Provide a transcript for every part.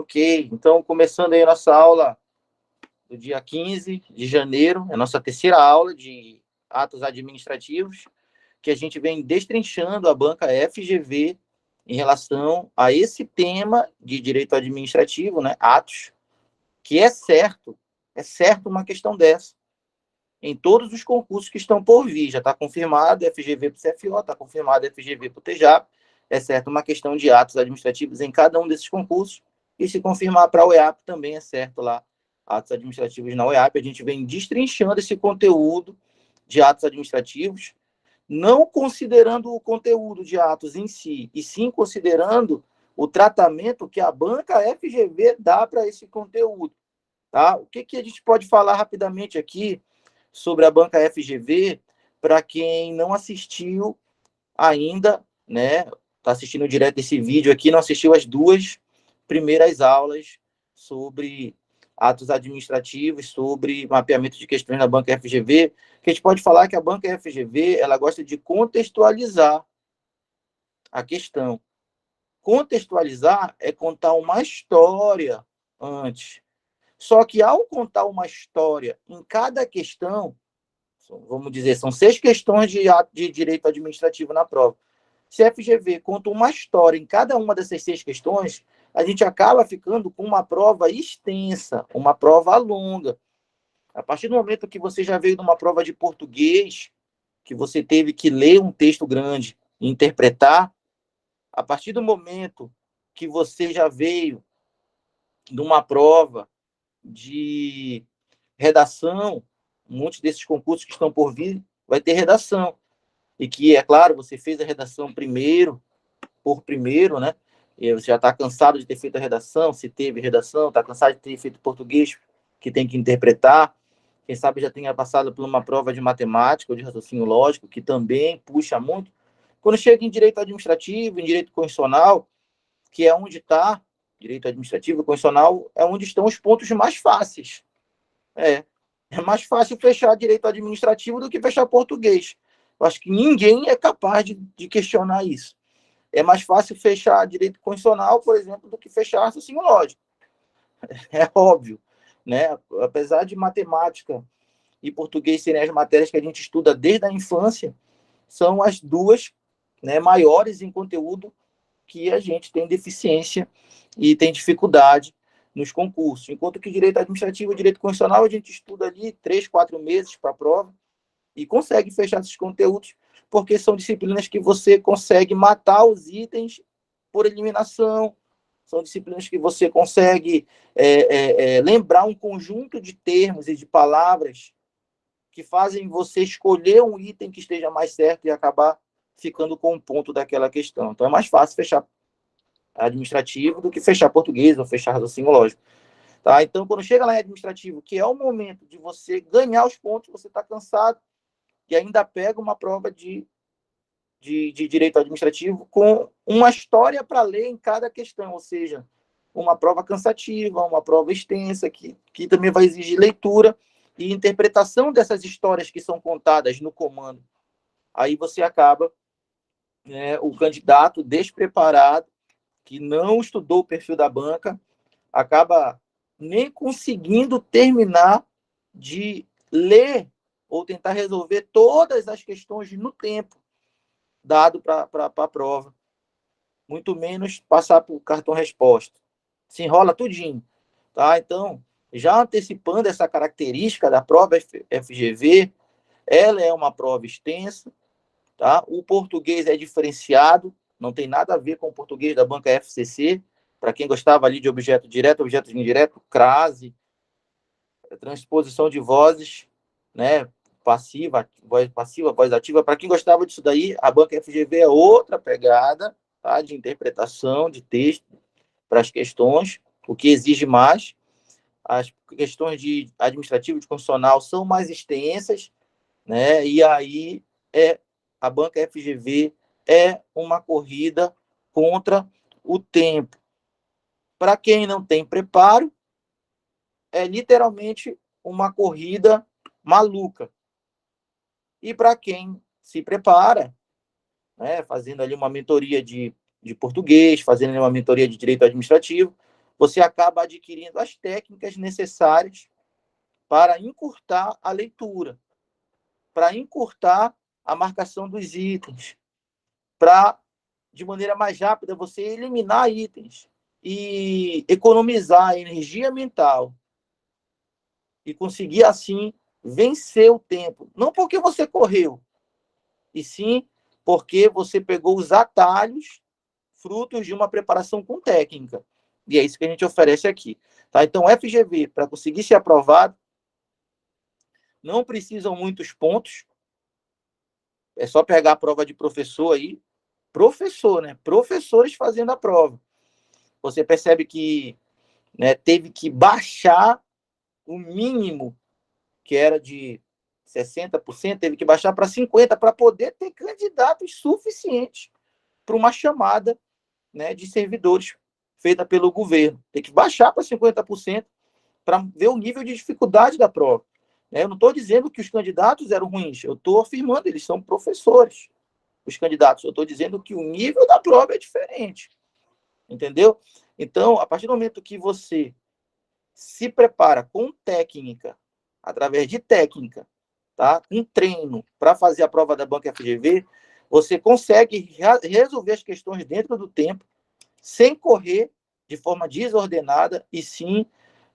Ok, então começando aí a nossa aula do dia 15 de janeiro, é a nossa terceira aula de atos administrativos, que a gente vem destrinchando a banca FGV em relação a esse tema de direito administrativo, né, atos, que é certo uma questão dessa, em todos os concursos que estão por vir, já está confirmado FGV para o CFO, está confirmado FGV para o TJAP, é certo uma questão de atos administrativos em cada um desses concursos, e se confirmar para a OEAP também é certo lá, atos administrativos na OEAP, a gente vem destrinchando esse conteúdo de atos administrativos, não considerando o conteúdo de atos em si, e sim considerando o tratamento que a banca FGV dá para esse conteúdo. Tá? O que a gente pode falar rapidamente aqui sobre a banca FGV para quem não assistiu ainda, né? Está assistindo direto esse vídeo aqui, não assistiu as duas primeiras aulas sobre atos administrativos, sobre mapeamento de questões na banca FGV, que a gente pode falar que a banca FGV ela gosta de contextualizar a questão. Contextualizar é contar uma história antes. Só que ao contar uma história em cada questão, vamos dizer, são 6 questões de direito administrativo na prova. Se a FGV conta uma história em cada uma dessas 6 questões, a gente acaba ficando com uma prova extensa, uma prova longa. A partir do momento que você já veio de uma prova de português, que você teve que ler um texto grande e interpretar, a partir do momento que você já veio de uma prova de redação, muitos desses concursos que estão por vir vai ter redação. E que, é claro, você fez a redação por primeiro, né? E você já está cansado de ter feito a redação, se teve redação, está cansado de ter feito português, que tem que interpretar. Quem sabe já tenha passado por uma prova de matemática ou de raciocínio lógico, que também puxa muito. Quando chega em direito administrativo, em direito constitucional, que é onde está, direito administrativo e constitucional, é onde estão os pontos mais fáceis. É mais fácil fechar direito administrativo do que fechar português. Eu acho que ninguém é capaz de questionar isso. É mais fácil fechar direito constitucional, por exemplo, do que fechar raciocínio lógico. É óbvio, né? Apesar de matemática e português serem as matérias que a gente estuda desde a infância, são as duas, né, maiores em conteúdo que a gente tem deficiência e tem dificuldade nos concursos. Enquanto que direito administrativo e direito constitucional a gente estuda ali 3, 4 meses para a prova e consegue fechar esses conteúdos, porque são disciplinas que você consegue matar os itens por eliminação, são disciplinas que você consegue lembrar um conjunto de termos e de palavras que fazem você escolher um item que esteja mais certo e acabar ficando com um ponto daquela questão. Então é mais fácil fechar administrativo do que fechar português ou fechar raciocínio lógico. Tá? Então, quando chega lá em administrativo, que é o momento de você ganhar os pontos, você está cansado e ainda pega uma prova de direito administrativo com uma história para ler em cada questão, ou seja, uma prova cansativa, uma prova extensa, que também vai exigir leitura e interpretação dessas histórias que são contadas no comando. Aí você acaba, né, o candidato despreparado, que não estudou o perfil da banca, acaba nem conseguindo terminar de ler ou tentar resolver todas as questões no tempo dado para a prova. Muito menos passar por cartão resposta. Se enrola tudinho. Tá? Então, já antecipando essa característica da prova FGV, ela é uma prova extensa. Tá? O português é diferenciado, não tem nada a ver com o português da banca FCC. Para quem gostava ali de objeto direto, objeto indireto, crase, transposição de vozes, né? Passiva, voz ativa. Para quem gostava disso daí, a banca FGV é outra pegada, tá? De interpretação de texto para as questões, o que exige mais. As questões de administrativo e de constitucional são mais extensas, né? E aí a banca FGV é uma corrida contra o tempo. Para quem não tem preparo, é literalmente uma corrida maluca. E para quem se prepara, né, fazendo ali uma mentoria de português, fazendo ali uma mentoria de direito administrativo, você acaba adquirindo as técnicas necessárias para encurtar a leitura, para encurtar a marcação dos itens, para, de maneira mais rápida, você eliminar itens e economizar energia mental e conseguir, assim, vencer o tempo. Não porque você correu, e sim porque você pegou os atalhos frutos de uma preparação com técnica. E é isso que a gente oferece aqui. Tá? Então, FGV, para conseguir ser aprovado, não precisam muitos pontos. É só pegar a prova de professor aí. Professor, né? Professores fazendo a prova. Você percebe que, né, teve que baixar o mínimo, que era de 60%, teve que baixar para 50% para poder ter candidatos suficientes para uma chamada, né, de servidores feita pelo governo. Tem que baixar para 50% para ver o nível de dificuldade da prova. Eu não estou dizendo que os candidatos eram ruins, eu estou afirmando, eles são professores, os candidatos. Eu estou dizendo que o nível da prova é diferente. Entendeu? Então, a partir do momento que você se prepara com técnica, através de técnica, tá? Um treino para fazer a prova da banca FGV, você consegue resolver as questões dentro do tempo, sem correr de forma desordenada, e sim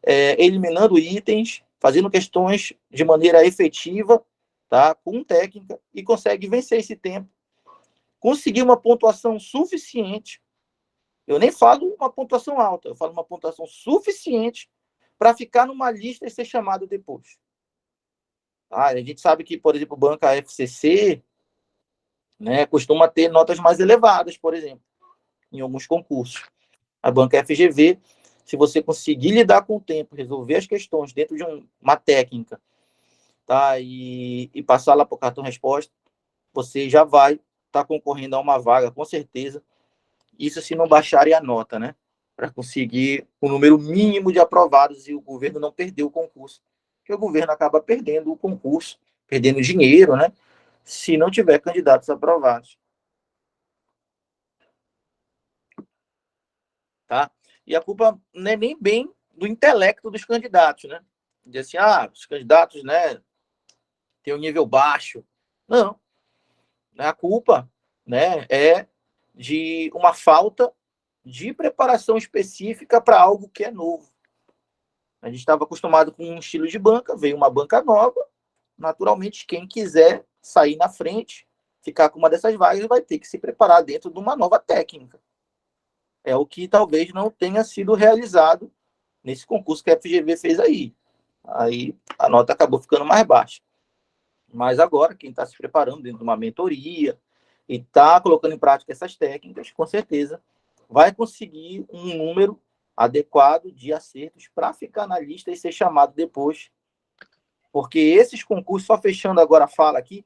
eliminando itens, fazendo questões de maneira efetiva, tá? Com técnica, e consegue vencer esse tempo, conseguir uma pontuação suficiente. Eu nem falo uma pontuação alta, eu falo uma pontuação suficiente para ficar numa lista e ser chamado depois. A gente sabe que, por exemplo, banca FCC, né, costuma ter notas mais elevadas, por exemplo, em alguns concursos. A banca FGV, se você conseguir lidar com o tempo, resolver as questões dentro de uma técnica, tá, e passar lá para o cartão resposta, você já vai estar concorrendo a uma vaga, com certeza. Isso se não baixarem a nota, né? Para conseguir o número mínimo de aprovados e o governo não perder o concurso. Porque o governo acaba perdendo o concurso, perdendo dinheiro, né? Se não tiver candidatos aprovados. Tá? E a culpa não é nem bem do intelecto dos candidatos, né? Diz assim, os candidatos, né, têm um nível baixo. Não. A culpa, né, é de uma falta de preparação específica para algo que é novo. A gente estava acostumado com um estilo de banca, veio uma banca nova, naturalmente quem quiser sair na frente, ficar com uma dessas vagas, vai ter que se preparar dentro de uma nova técnica. É o que talvez não tenha sido realizado nesse concurso que a FGV fez aí. Aí a nota acabou ficando mais baixa. Mas agora, quem está se preparando dentro de uma mentoria e está colocando em prática essas técnicas, com certeza vai conseguir um número adequado de acertos para ficar na lista e ser chamado depois. Porque esses concursos, só fechando agora a fala aqui,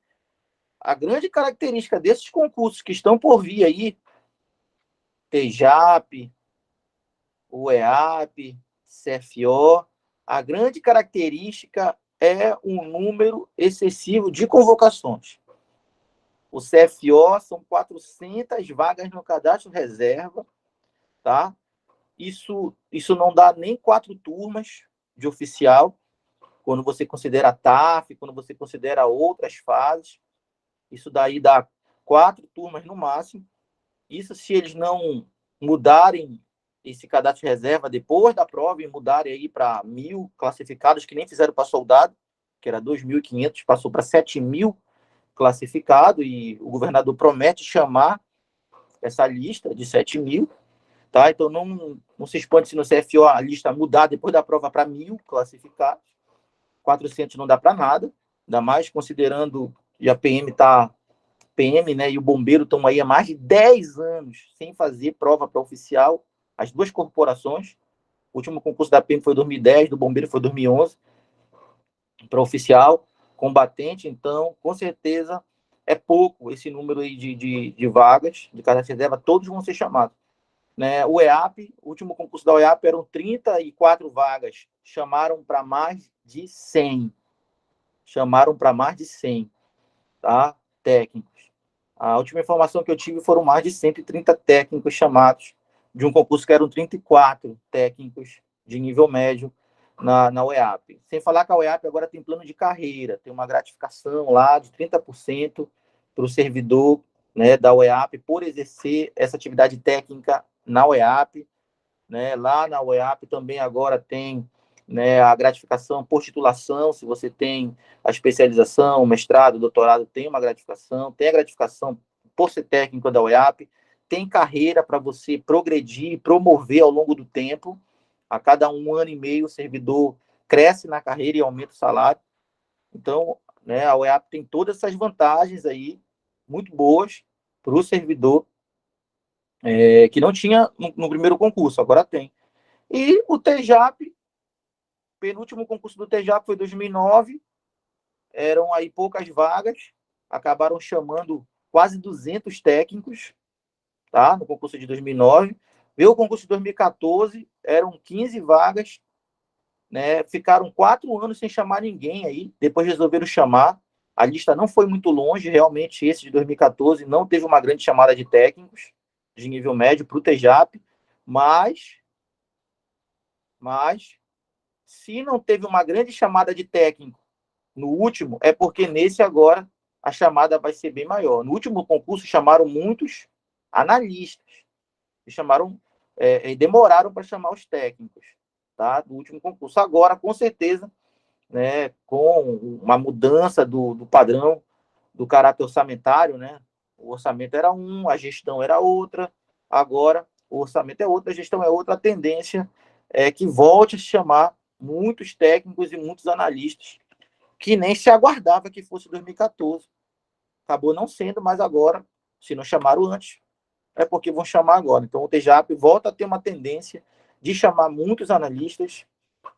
a grande característica desses concursos que estão por vir aí, TEJAP, UEAP, CFO, a grande característica é um número excessivo de convocações. O CFO são 400 vagas no cadastro reserva, tá? Isso não dá nem 4 turmas de oficial, quando você considera a TAF, quando você considera outras fases. Isso daí dá 4 turmas no máximo. Isso se eles não mudarem esse cadastro de reserva depois da prova e mudarem aí para 1.000 classificados, que nem fizeram para soldado, que era 2.500, passou para 7.000 classificado, e o governador promete chamar essa lista de 7.000, tá? Então não se expande se no CFO a lista mudar depois da prova para 1.000 classificados. 400 não dá para nada, ainda mais considerando que a PM, né, e o bombeiro estão aí há mais de 10 anos sem fazer prova para oficial, as duas corporações. O último concurso da PM foi 2010, do bombeiro foi 2011, para oficial, combatente. Então, com certeza, é pouco esse número aí de vagas de cadastro de reserva, todos vão ser chamados. Né? O EAP, o último concurso da EAP eram 34 vagas, chamaram para mais de 100. Chamaram para mais de 100, tá? Técnicos. A última informação que eu tive foram mais de 130 técnicos chamados de um concurso que eram 34 técnicos de nível médio na UEAP. Sem falar que a UEAP agora tem plano de carreira, tem uma gratificação lá de 30% para o servidor, né, da UEAP por exercer essa atividade técnica na UEAP. Né? Lá na UEAP também agora tem, né, a gratificação por titulação, se você tem a especialização, mestrado, doutorado, tem uma gratificação, tem a gratificação por ser técnico da UEAP, tem carreira para você progredir, promover ao longo do tempo. A cada 1 ano e meio o servidor cresce na carreira e aumenta o salário. Então, né, a UEAP tem todas essas vantagens aí, muito boas para o servidor, que não tinha no primeiro concurso, agora tem. E o TJAP, penúltimo concurso do TJAP foi em 2009, eram aí poucas vagas, acabaram chamando quase 200 técnicos, tá, no concurso de 2009. Veio o concurso de 2014, eram 15 vagas, né, ficaram 4 anos sem chamar ninguém aí, depois resolveram chamar, a lista não foi muito longe, realmente esse de 2014 não teve uma grande chamada de técnicos de nível médio para o TJAP, mas se não teve uma grande chamada de técnico no último, é porque nesse agora a chamada vai ser bem maior. No último concurso chamaram muitos analistas, e chamaram, demoraram para chamar os técnicos, tá? Do último concurso. Agora, com certeza, né, com uma mudança do padrão do caráter orçamentário, né? O orçamento era um, a gestão era outra, agora o orçamento é outro, a gestão é outra, a tendência é que volte a se chamar muitos técnicos e muitos analistas, que nem se aguardava que fosse 2014. Acabou não sendo, mas agora, se não chamaram antes, é porque vão chamar agora. Então o TJAP volta a ter uma tendência de chamar muitos analistas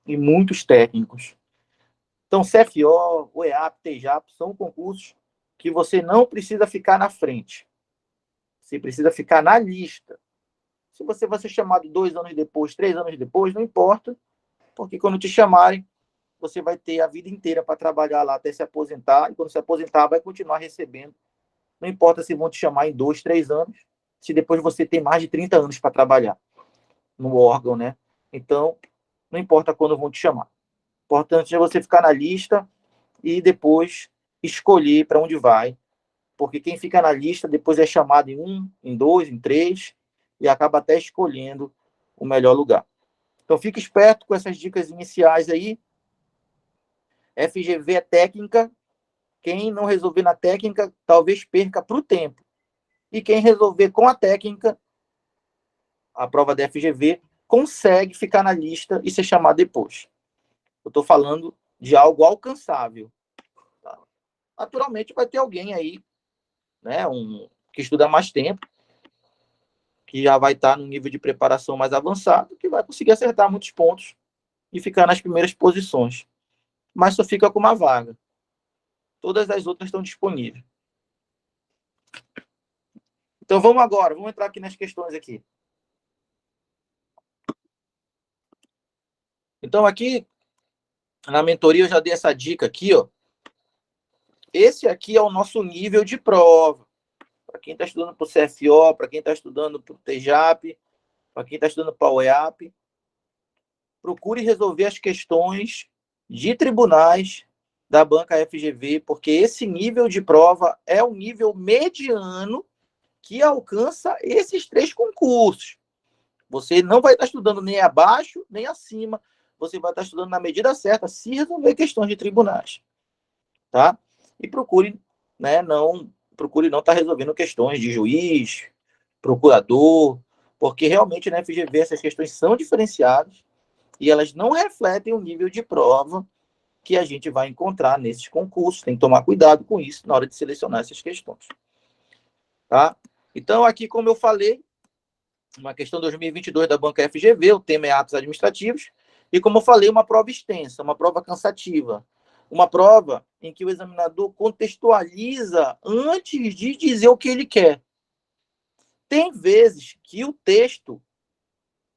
e muitos técnicos. Então, CFO, OEAP, TJAP são concursos que você não precisa ficar na frente. Você precisa ficar na lista. Se você vai ser chamado 2 anos depois, 3 anos depois, não importa, porque quando te chamarem, você vai ter a vida inteira para trabalhar lá até se aposentar, e quando se aposentar, vai continuar recebendo. Não importa se vão te chamar em 2, 3 anos, se depois você tem mais de 30 anos para trabalhar no órgão, né? Então, não importa quando vão te chamar. O importante é você ficar na lista e depois escolher para onde vai, porque quem fica na lista depois é chamado em 1, em 2, em 3, e acaba até escolhendo o melhor lugar. Então, fique esperto com essas dicas iniciais aí. FGV é técnica. Quem não resolver na técnica, talvez perca para o tempo. E quem resolver com a técnica, a prova da FGV, consegue ficar na lista e ser chamado depois. Eu estou falando de algo alcançável. Tá? Naturalmente, vai ter alguém aí, né, que estuda mais tempo, que já vai estar num nível de preparação mais avançado, que vai conseguir acertar muitos pontos e ficar nas primeiras posições. Mas só fica com uma vaga. Todas as outras estão disponíveis. Então vamos entrar aqui nas questões aqui. Então aqui, na mentoria eu já dei essa dica aqui, ó. Esse aqui é o nosso nível de prova. Para quem está estudando para o CFO, para quem está estudando para o TJAP, para quem está estudando para o OEAP, procure resolver as questões de tribunais da banca FGV, porque esse nível de prova é o nível mediano que alcança esses 3 concursos. Você não vai estar estudando nem abaixo, nem acima. Você vai estar estudando na medida certa, se resolver questões de tribunais. Tá? E procure, né, não estar resolvendo questões de juiz, procurador, porque realmente na FGV essas questões são diferenciadas e elas não refletem o nível de prova que a gente vai encontrar nesses concursos. Tem que tomar cuidado com isso na hora de selecionar essas questões. Tá? Então, aqui, como eu falei, uma questão 2022 da banca FGV, o tema é atos administrativos, e como eu falei, uma prova extensa, uma prova cansativa, uma prova em que o examinador contextualiza antes de dizer o que ele quer. Tem vezes que o texto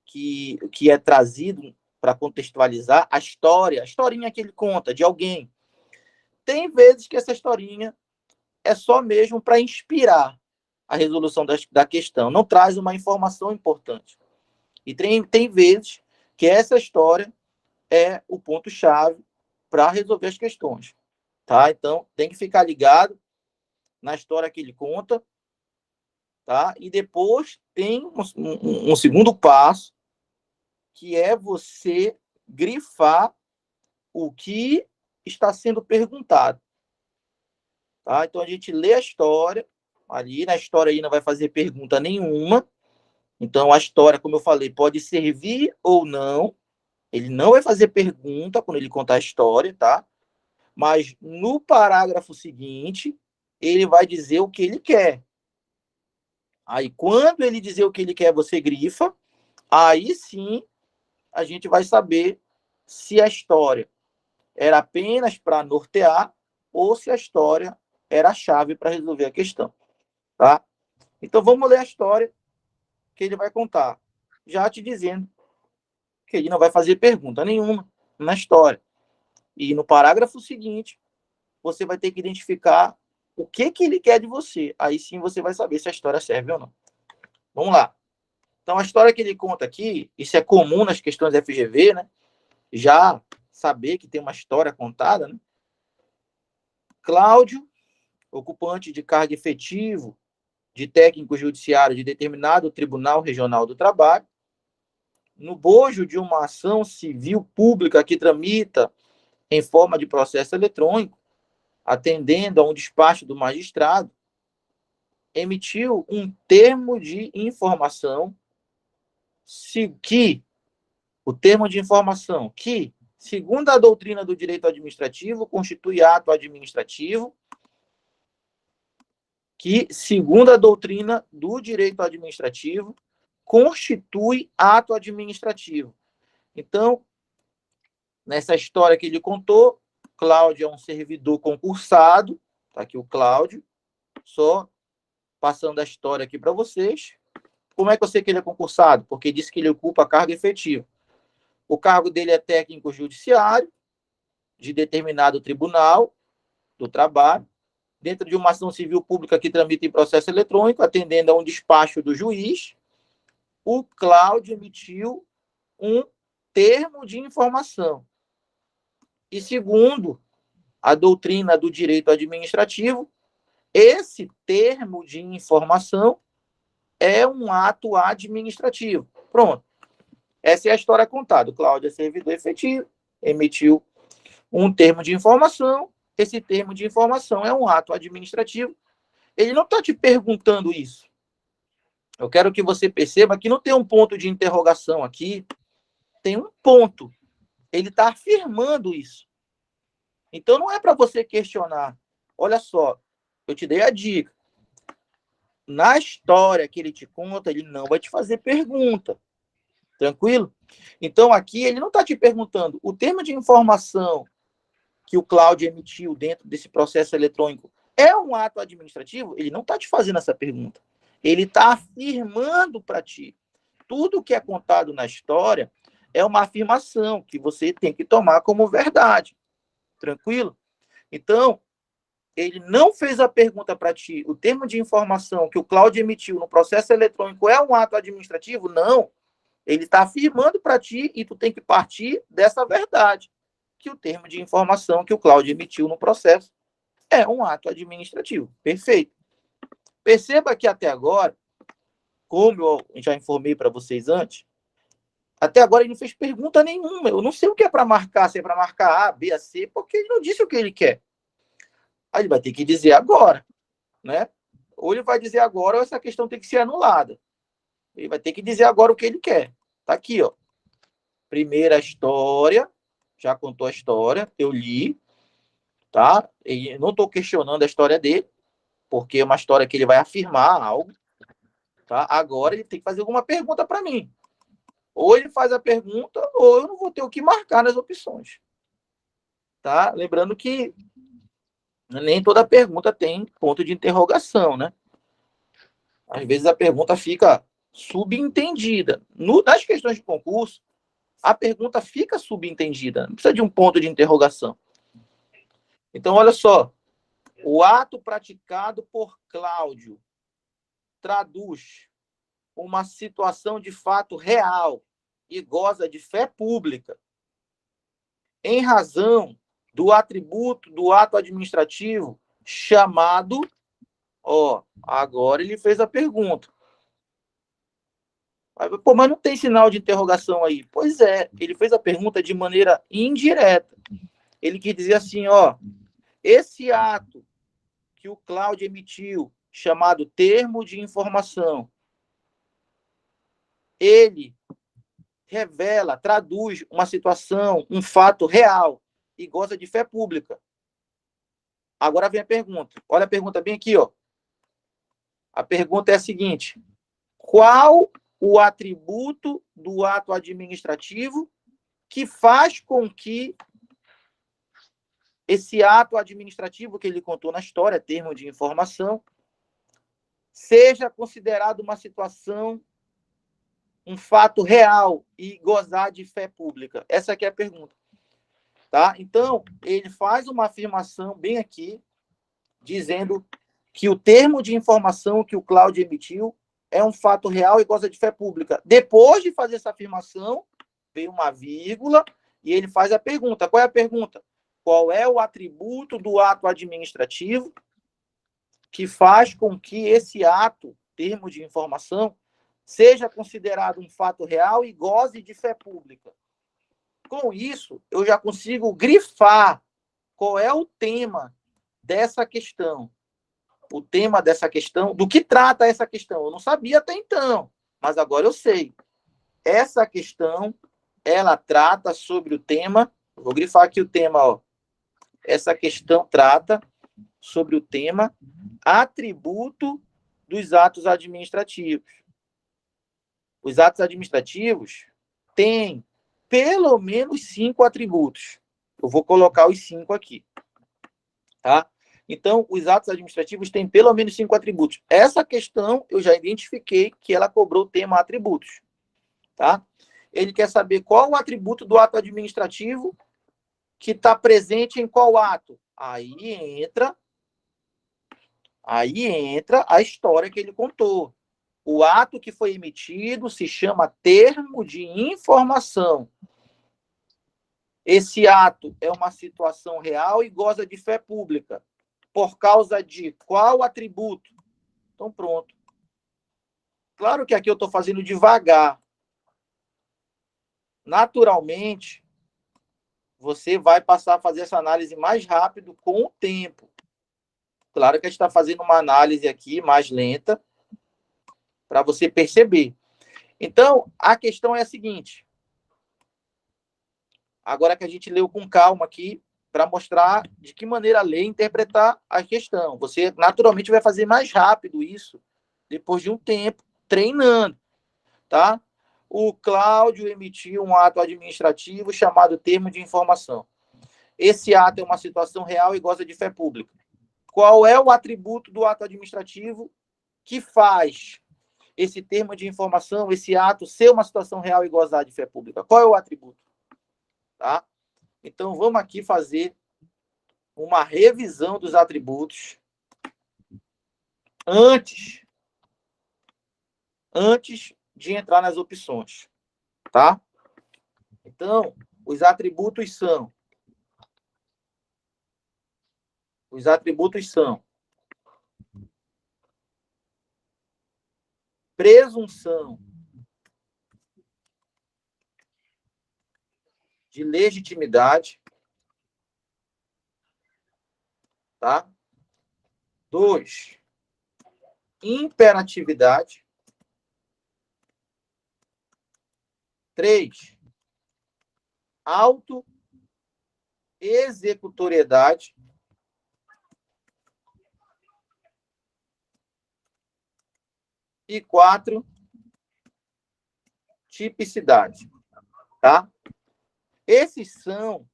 que é trazido para contextualizar a historinha que ele conta de alguém, tem vezes que essa historinha é só mesmo para inspirar a resolução da questão, não traz uma informação importante. E tem vezes que essa história é o ponto-chave para resolver as questões. Tá? Então, tem que ficar ligado na história que ele conta. Tá? E depois tem um segundo passo, que é você grifar o que está sendo perguntado. Tá? Então, a gente lê a história, ali na história aí não vai fazer pergunta nenhuma. Então, a história, como eu falei, pode servir ou não. Ele não vai fazer pergunta quando ele contar a história, tá? Mas no parágrafo seguinte, ele vai dizer o que ele quer. Aí, quando ele dizer o que ele quer, você grifa. Aí sim, a gente vai saber se a história era apenas para nortear ou se a história era a chave para resolver a questão, tá? Então, vamos ler a história que ele vai contar, já te dizendo que ele não vai fazer pergunta nenhuma na história. E no parágrafo seguinte, você vai ter que identificar o que ele quer de você. Aí sim você vai saber se a história serve ou não. Vamos lá. Então, a história que ele conta aqui, isso é comum nas questões FGV, né? Já saber que tem uma história contada, né? Cláudio, ocupante de cargo efetivo de técnico judiciário de determinado Tribunal Regional do Trabalho, no bojo de uma ação civil pública que tramita em forma de processo eletrônico, atendendo a um despacho do magistrado, emitiu um termo de informação que o termo de informação que, segundo a doutrina do direito administrativo, constitui ato administrativo, que, segundo a doutrina do direito administrativo, constitui ato administrativo. Então, nessa história que ele contou, Cláudio é um servidor concursado, tá aqui o Cláudio, só passando a história aqui para vocês. Como é que eu sei que ele é concursado? Porque disse que ele ocupa cargo efetivo. O cargo dele é técnico judiciário de determinado tribunal do trabalho, dentro de uma ação civil pública que tramita em processo eletrônico, atendendo a um despacho do juiz, o Cláudio emitiu um termo de informação. E segundo a doutrina do direito administrativo, esse termo de informação é um ato administrativo. Pronto. Essa é a história contada. O Cláudio é servidor efetivo, emitiu um termo de informação. Esse termo de informação é um ato administrativo. Ele não está te perguntando isso. Eu quero que você perceba que não tem um ponto de interrogação aqui, tem um ponto. Ele está afirmando isso. Então não é para você questionar. Olha só, eu te dei a dica. Na história que ele te conta, ele não vai te fazer pergunta. Tranquilo? Então aqui ele não está te perguntando. O termo de informação que o Cláudio emitiu dentro desse processo eletrônico é um ato administrativo? Ele não está te fazendo essa pergunta. Ele está afirmando para ti. Tudo que é contado na história é uma afirmação que você tem que tomar como verdade. Tranquilo? Então, ele não fez a pergunta para ti. O termo de informação que o Cláudio emitiu no processo eletrônico é um ato administrativo? Não. Ele está afirmando para ti e tu tem que partir dessa verdade, que o termo de informação que o Cláudio emitiu no processo é um ato administrativo. Perfeito. Perceba que até agora, como eu já informei para vocês antes, até agora ele não fez pergunta nenhuma. Eu não sei o que é para marcar, se é para marcar A, B, C, porque ele não disse o que ele quer. Aí ele vai ter que dizer agora, né? Ou ele vai dizer agora ou essa questão tem que ser anulada. Ele vai ter que dizer agora o que ele quer. Tá aqui, ó. Primeira história, já contou a história, eu li, tá? E não estou questionando a história dele, porque é uma história que ele vai afirmar algo, tá? Agora ele tem que fazer alguma pergunta para mim. Ou ele faz a pergunta, ou eu não vou ter o que marcar nas opções. Tá? Lembrando que nem toda pergunta tem ponto de interrogação, né? Às vezes a pergunta fica subentendida. Nas questões de concurso, a pergunta fica subentendida, não precisa de um ponto de interrogação. Então, olha só, o ato praticado por Cláudio traduz uma situação de fato real e goza de fé pública, em razão do atributo do ato administrativo chamado... Ó, agora ele fez a pergunta. Pô, mas não tem sinal de interrogação aí. Pois é, ele fez a pergunta de maneira indireta. Ele quis dizer assim, ó, esse ato que o Cláudio emitiu, chamado termo de informação, ele revela, traduz uma situação, um fato real e goza de fé pública. Agora vem a pergunta. Olha a pergunta bem aqui, ó. A pergunta é a seguinte: qual o atributo do ato administrativo que faz com que esse ato administrativo que ele contou na história, termo de informação, seja considerado uma situação, um fato real e gozar de fé pública? Essa aqui é a pergunta. Tá? Então, ele faz uma afirmação bem aqui, dizendo que o termo de informação que o Cláudio emitiu é um fato real e goza de fé pública. Depois de fazer essa afirmação, vem uma vírgula e ele faz a pergunta. Qual é a pergunta? Qual é o atributo do ato administrativo que faz com que esse ato, termo de informação, seja considerado um fato real e goze de fé pública? Com isso, eu já consigo grifar qual é o tema dessa questão. O tema dessa questão, do que trata essa questão. Eu não sabia até então, mas agora eu sei. Essa questão, ela trata sobre o tema, vou grifar aqui o tema, ó. Essa questão trata sobre o tema atributo dos atos administrativos. Os atos administrativos têm pelo menos 5 atributos. Eu vou colocar os 5 aqui. Tá? Então, os atos administrativos têm pelo menos 5 atributos. Essa questão eu já identifiquei que ela cobrou o tema atributos. Tá? Ele quer saber qual o atributo do ato administrativo que está presente em qual ato. Aí entra a história que ele contou. O ato que foi emitido se chama termo de informação. Esse ato é uma situação real e goza de fé pública. Por causa de qual atributo? Então, pronto. Claro que aqui eu estou fazendo devagar. Naturalmente, você vai passar a fazer essa análise mais rápido com o tempo. Claro que a gente está fazendo uma análise aqui mais lenta para você perceber. Então, a questão é a seguinte. Agora que a gente leu com calma aqui, para mostrar de que maneira ler e interpretar a questão. Você, naturalmente, vai fazer mais rápido isso depois de um tempo treinando, tá? O Cláudio emitiu um ato administrativo chamado termo de informação. Esse ato é uma situação real e goza de fé pública. Qual é o atributo do ato administrativo que faz esse termo de informação, esse ato, ser uma situação real e gozar de fé pública? Qual é o atributo? Tá? Então, vamos aqui fazer uma revisão dos atributos antes de entrar nas opções, tá? Então, os atributos são presunção de legitimidade, tá? 2, imperatividade. 3, auto-executoriedade. E 4, tipicidade, tá? Esses são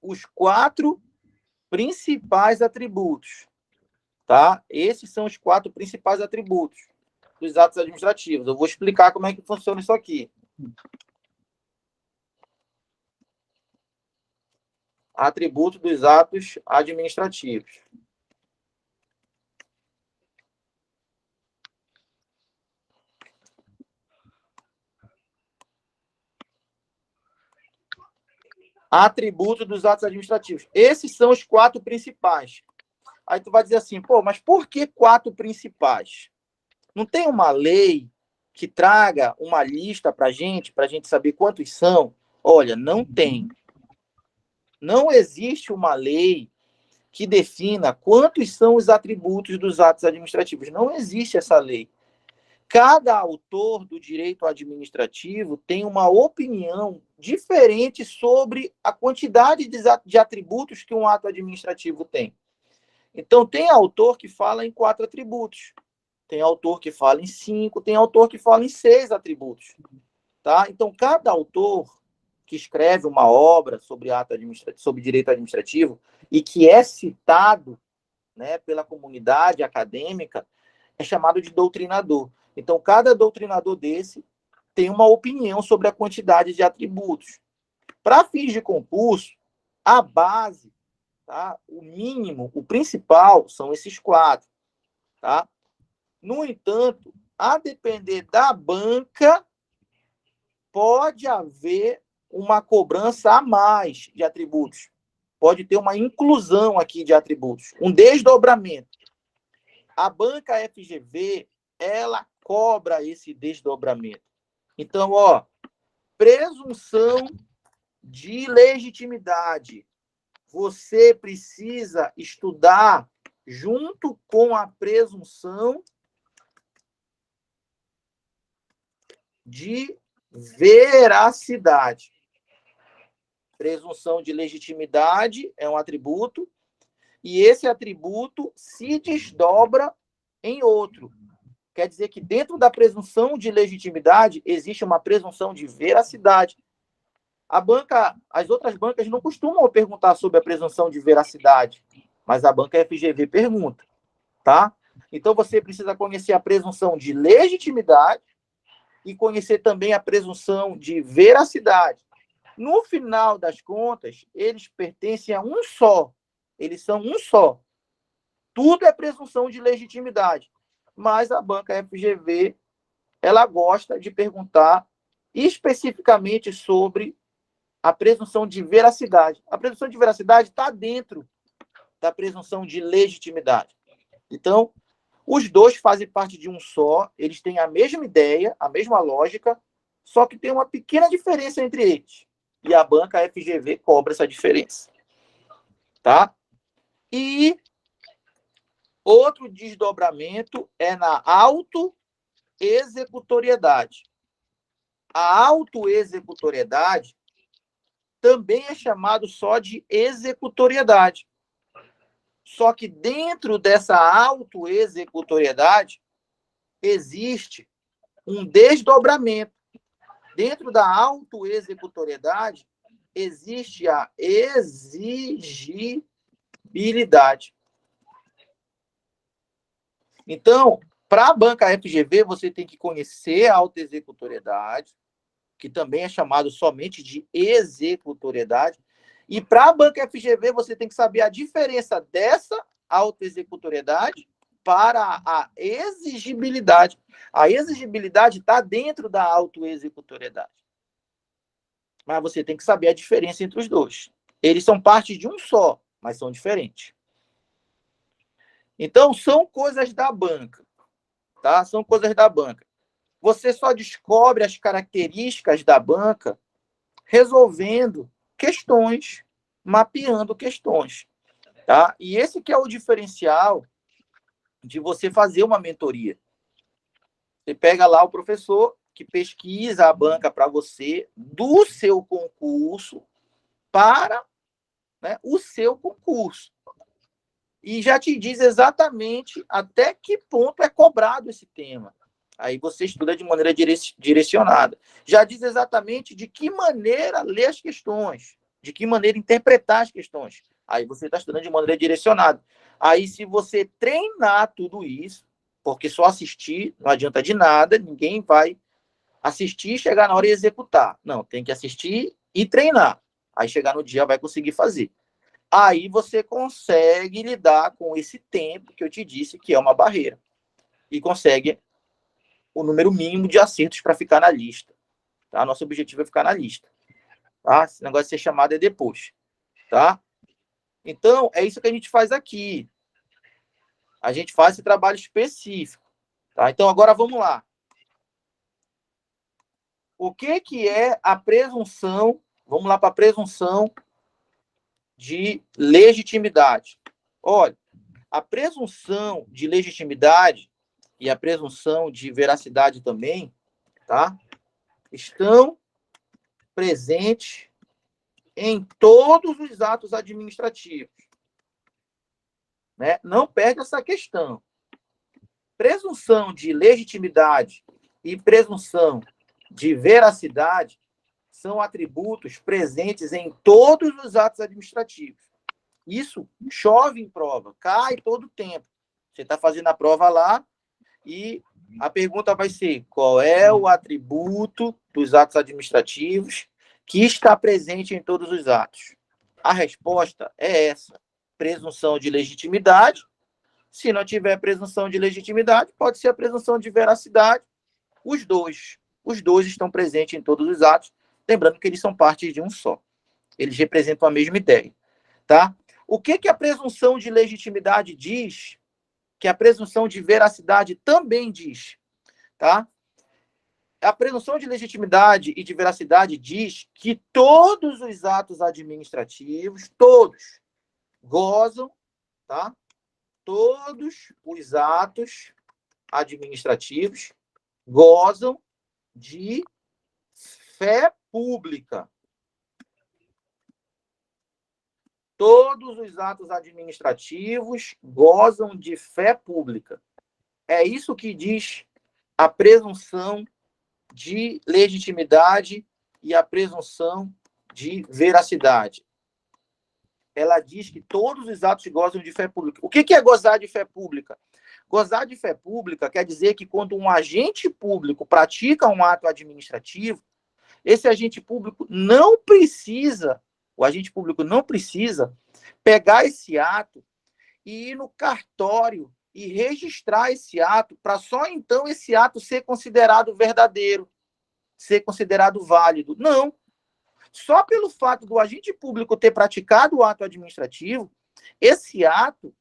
os 4 principais atributos, tá? Esses são os 4 principais atributos dos atos administrativos. Eu vou explicar como é que funciona isso aqui. Atributo dos atos administrativos. Atributos dos atos administrativos. Esses são os 4 principais. Aí tu vai dizer assim, pô, mas por que 4 principais? Não tem uma lei que traga uma lista para a gente saber quantos são? Olha, não tem. Não existe uma lei que defina quantos são os atributos dos atos administrativos. Não existe essa lei. Cada autor do direito administrativo tem uma opinião diferente sobre a quantidade de atributos que um ato administrativo tem. Então, tem autor que fala em 4 atributos, tem autor que fala em 5, tem autor que fala em 6 atributos. Tá? Então, cada autor que escreve uma obra sobre sobre direito administrativo e que é citado, né, pela comunidade acadêmica, é chamado de doutrinador. Então, cada doutrinador desse tem uma opinião sobre a quantidade de atributos. Para fins de concurso, a base, tá, o mínimo, o principal, são esses 4. Tá? No entanto, a depender da banca, pode haver uma cobrança a mais de atributos. Pode ter uma inclusão aqui de atributos, um desdobramento. A banca FGV, ela cobra esse desdobramento. Então, ó, presunção de legitimidade. Você precisa estudar junto com a presunção de veracidade. Presunção de legitimidade é um atributo, e esse atributo se desdobra em outro. Quer dizer que dentro da presunção de legitimidade existe uma presunção de veracidade. As outras bancas não costumam perguntar sobre a presunção de veracidade, mas a banca FGV pergunta, tá? Então você precisa conhecer a presunção de legitimidade e conhecer também a presunção de veracidade. No final das contas, eles pertencem a um só. Eles são um só. Tudo é presunção de legitimidade. Mas a banca FGV, ela gosta de perguntar especificamente sobre a presunção de veracidade. A presunção de veracidade está dentro da presunção de legitimidade. Então, os dois fazem parte de um só, eles têm a mesma ideia, a mesma lógica, só que tem uma pequena diferença entre eles. E a banca FGV cobra essa diferença. Tá? E outro desdobramento é na autoexecutoriedade. A autoexecutoriedade também é chamado só de executoriedade. Só que dentro dessa autoexecutoriedade existe um desdobramento. Dentro da autoexecutoriedade existe a exigibilidade. Então, para a banca FGV, você tem que conhecer a autoexecutoriedade, que também é chamado somente de executoriedade. E para a banca FGV, você tem que saber a diferença dessa autoexecutoriedade para a exigibilidade. A exigibilidade está dentro da autoexecutoriedade. Mas você tem que saber a diferença entre os dois. Eles são parte de um só, mas são diferentes. Então, são coisas da banca. Tá? São coisas da banca. Você só descobre as características da banca resolvendo questões, mapeando questões. Tá? E esse que é o diferencial de você fazer uma mentoria. Você pega lá o professor que pesquisa a banca para você do seu concurso para, né, o seu concurso. E já te diz exatamente até que ponto é cobrado esse tema. Aí você estuda de maneira direcionada. Já diz exatamente de que maneira ler as questões, de que maneira interpretar as questões. Aí você está estudando de maneira direcionada. Aí, se você treinar tudo isso, porque só assistir não adianta de nada, ninguém vai assistir, chegar na hora e executar. Não, tem que assistir e treinar. Aí chegar no dia vai conseguir fazer. Aí você consegue lidar com esse tempo que eu te disse que é uma barreira. E consegue o número mínimo de acertos para ficar na lista. Tá? Nosso objetivo é ficar na lista. tá? Esse negócio de ser chamado é depois, tá? Então, é isso que a gente faz aqui. A gente faz esse trabalho específico, tá? Então, agora vamos lá. O que é a presunção? Vamos lá para a presunção de legitimidade. Olha, a presunção de legitimidade e a presunção de veracidade também, tá? Estão presentes em todos os atos administrativos, né? Não perde essa questão. Presunção de legitimidade e presunção de veracidade são atributos presentes em todos os atos administrativos. Isso chove em prova, cai todo o tempo. Você está fazendo a prova lá e a pergunta vai ser: qual é o atributo dos atos administrativos que está presente em todos os atos? A resposta é essa: presunção de legitimidade. Se não tiver presunção de legitimidade, pode ser a presunção de veracidade. Os dois estão presentes em todos os atos, lembrando que eles são partes de um só. Eles representam a mesma ideia, tá? O que a presunção de legitimidade diz? Que a presunção de veracidade também diz, tá? A presunção de legitimidade e de veracidade diz que todos os atos administrativos, todos, gozam, tá? Todos os atos administrativos gozam de fé pública. Todos os atos administrativos gozam de fé pública. É isso que diz a presunção de legitimidade e a presunção de veracidade. Ela diz que todos os atos gozam de fé pública. O que é gozar de fé pública? Gozar de fé pública quer dizer que quando um agente público pratica um ato administrativo, esse agente público não precisa, o agente público não precisa pegar esse ato e ir no cartório e registrar esse ato para só então esse ato ser considerado verdadeiro, ser considerado válido. Não. Só pelo fato do agente público ter praticado o ato administrativo, esse ato,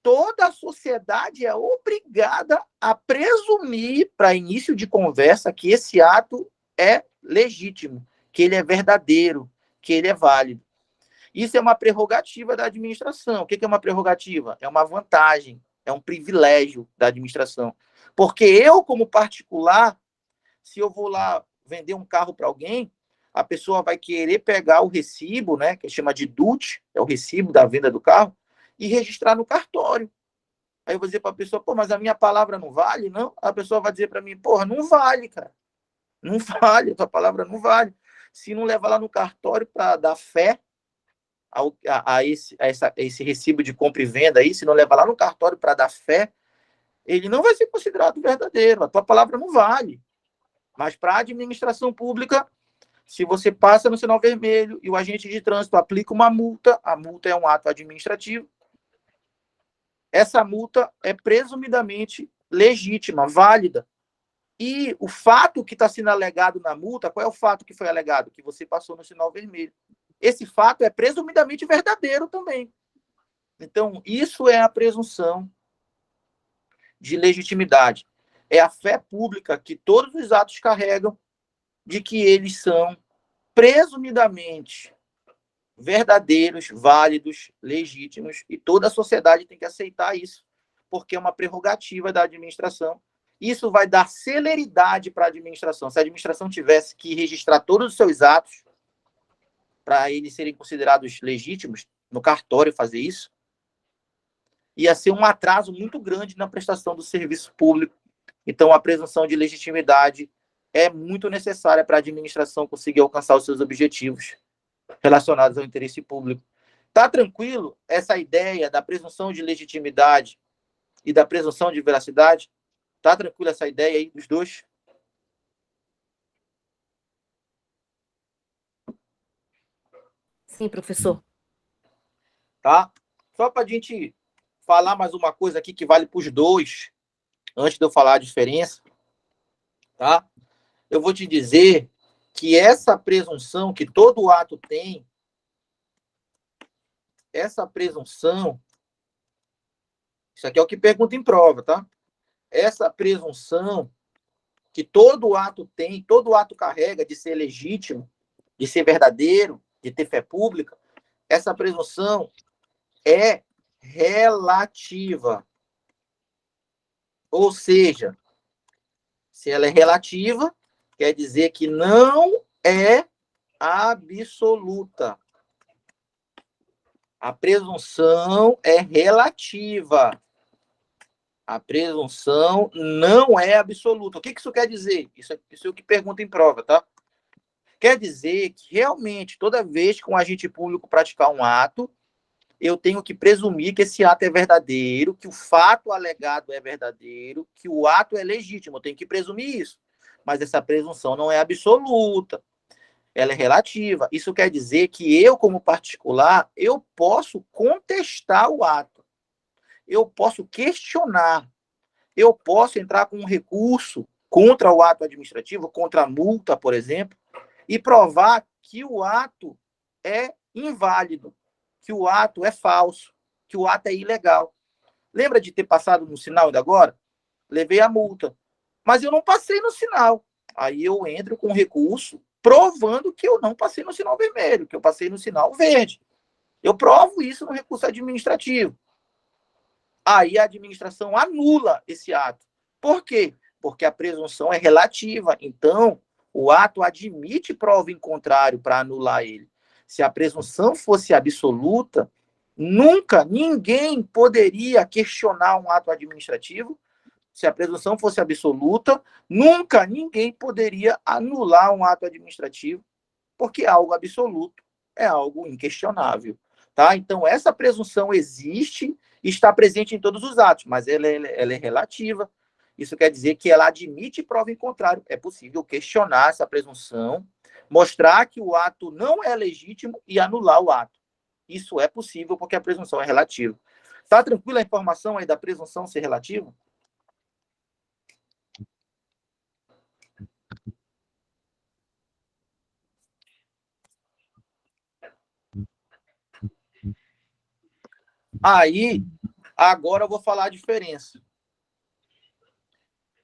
toda a sociedade é obrigada a presumir, para início de conversa, que esse ato é legítimo, que ele é verdadeiro, que ele é válido. Isso é uma prerrogativa da administração. O que é uma prerrogativa? É uma vantagem, é um privilégio da administração. Porque eu, como particular, se eu vou lá vender um carro para alguém, a pessoa vai querer pegar o recibo, né, que chama de DUT, é o recibo da venda do carro, e registrar no cartório. Aí eu vou dizer para a pessoa, pô, mas a minha palavra não vale? Não. A pessoa vai dizer para mim, porra, não vale, cara. Não vale, a tua palavra não vale. Se não levar lá no cartório para dar fé esse recibo de compra e venda aí, se não levar lá no cartório para dar fé, ele não vai ser considerado verdadeiro. A tua palavra não vale. Mas para a administração pública, se você passa no sinal vermelho e o agente de trânsito aplica uma multa, a multa é um ato administrativo, essa multa é presumidamente legítima, válida. E o fato que está sendo alegado na multa, qual é o fato que foi alegado? Que você passou no sinal vermelho. Esse fato é presumidamente verdadeiro também. Então, isso é a presunção de legitimidade. É a fé pública que todos os atos carregam de que eles são presumidamente verdadeiros, válidos, legítimos, e toda a sociedade tem que aceitar isso, porque é uma prerrogativa da administração. Isso vai dar celeridade para a administração. Se a administração tivesse que registrar todos os seus atos para eles serem considerados legítimos, no cartório fazer isso, ia ser um atraso muito grande na prestação do serviço público. Então, a presunção de legitimidade é muito necessária para a administração conseguir alcançar os seus objetivos relacionados ao interesse público. Tá tranquilo essa ideia da presunção de legitimidade e da presunção de veracidade? Tá tranquilo essa ideia aí dos dois? Sim, professor. Tá? Só para a gente falar mais uma coisa aqui que vale para os dois, antes de eu falar a diferença, tá? Eu vou te dizer que essa presunção que todo ato tem, essa presunção, isso aqui é o que pergunta em prova, tá? Essa presunção que todo ato tem, todo ato carrega de ser legítimo, de ser verdadeiro, de ter fé pública, essa presunção é relativa. Ou seja, se ela é relativa, quer dizer que não é absoluta. A presunção é relativa. A presunção não é absoluta. O que isso quer dizer? Isso é o que pergunta em prova, tá? Quer dizer que realmente, toda vez que um agente público praticar um ato, eu tenho que presumir que esse ato é verdadeiro, que o fato alegado é verdadeiro, que o ato é legítimo. Eu tenho que presumir isso. Mas essa presunção não é absoluta. Ela é relativa. Isso quer dizer que eu, como particular, eu posso contestar o ato. Eu posso questionar. Eu posso entrar com um recurso contra o ato administrativo, contra a multa, por exemplo, e provar que o ato é inválido, que o ato é falso, que o ato é ilegal. Lembra de ter passado no sinal ainda agora? Levei a multa. Mas eu não passei no sinal. Aí eu entro com recurso provando que eu não passei no sinal vermelho, que eu passei no sinal verde. Eu provo isso no recurso administrativo. Aí a administração anula esse ato. Por quê? Porque a presunção é relativa. Então, o ato admite prova em contrário para anular ele. Se a presunção fosse absoluta, nunca ninguém poderia questionar um ato administrativo. Se a presunção fosse absoluta, nunca ninguém poderia anular um ato administrativo, porque algo absoluto é algo inquestionável. Tá? Então, essa presunção existe e está presente em todos os atos, mas ela é relativa. Isso quer dizer que ela admite prova em contrário. É possível questionar essa presunção, mostrar que o ato não é legítimo e anular o ato. Isso é possível porque a presunção é relativa. Está tranquila a informação aí da presunção ser relativa? Aí, agora eu vou falar a diferença.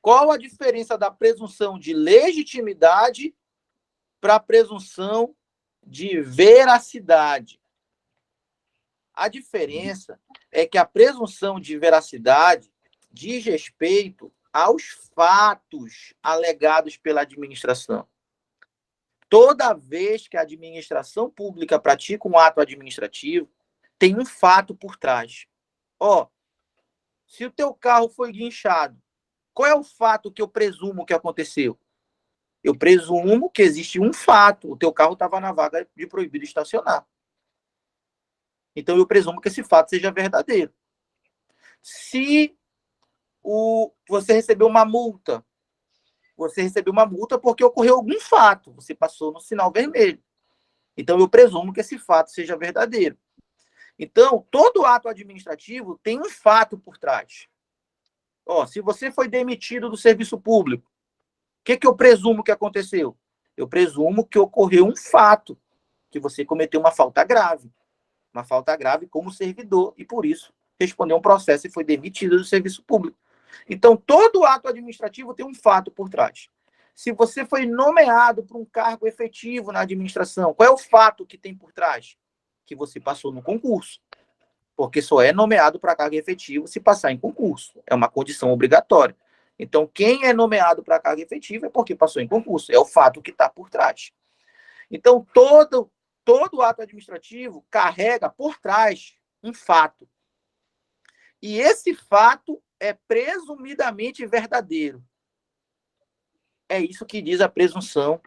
Qual a diferença da presunção de legitimidade para a presunção de veracidade? A diferença é que a presunção de veracidade diz respeito aos fatos alegados pela administração. Toda vez que a administração pública pratica um ato administrativo, tem um fato por trás. Ó, se o teu carro foi guinchado, qual é o fato que eu presumo que aconteceu? Eu presumo que existe um fato. O teu carro estava na vaga de proibido estacionar. Então, eu presumo que esse fato seja verdadeiro. Se você recebeu uma multa, você recebeu uma multa porque ocorreu algum fato. Você passou no sinal vermelho. Então, eu presumo que esse fato seja verdadeiro. Então, todo ato administrativo tem um fato por trás. Ó, se você foi demitido do serviço público, o que eu presumo que aconteceu? Eu presumo que ocorreu um fato, que você cometeu uma falta grave como servidor, e por isso respondeu um processo e foi demitido do serviço público. Então, todo ato administrativo tem um fato por trás. Se você foi nomeado para um cargo efetivo na administração, qual é o fato que tem por trás? Que você passou no concurso. Porque só é nomeado para cargo efetivo se passar em concurso. É uma condição obrigatória. Então, quem é nomeado para cargo efetivo é porque passou em concurso. É o fato que está por trás. Então, todo ato administrativo carrega por trás um fato. E esse fato é presumidamente verdadeiro. É isso que diz a presunção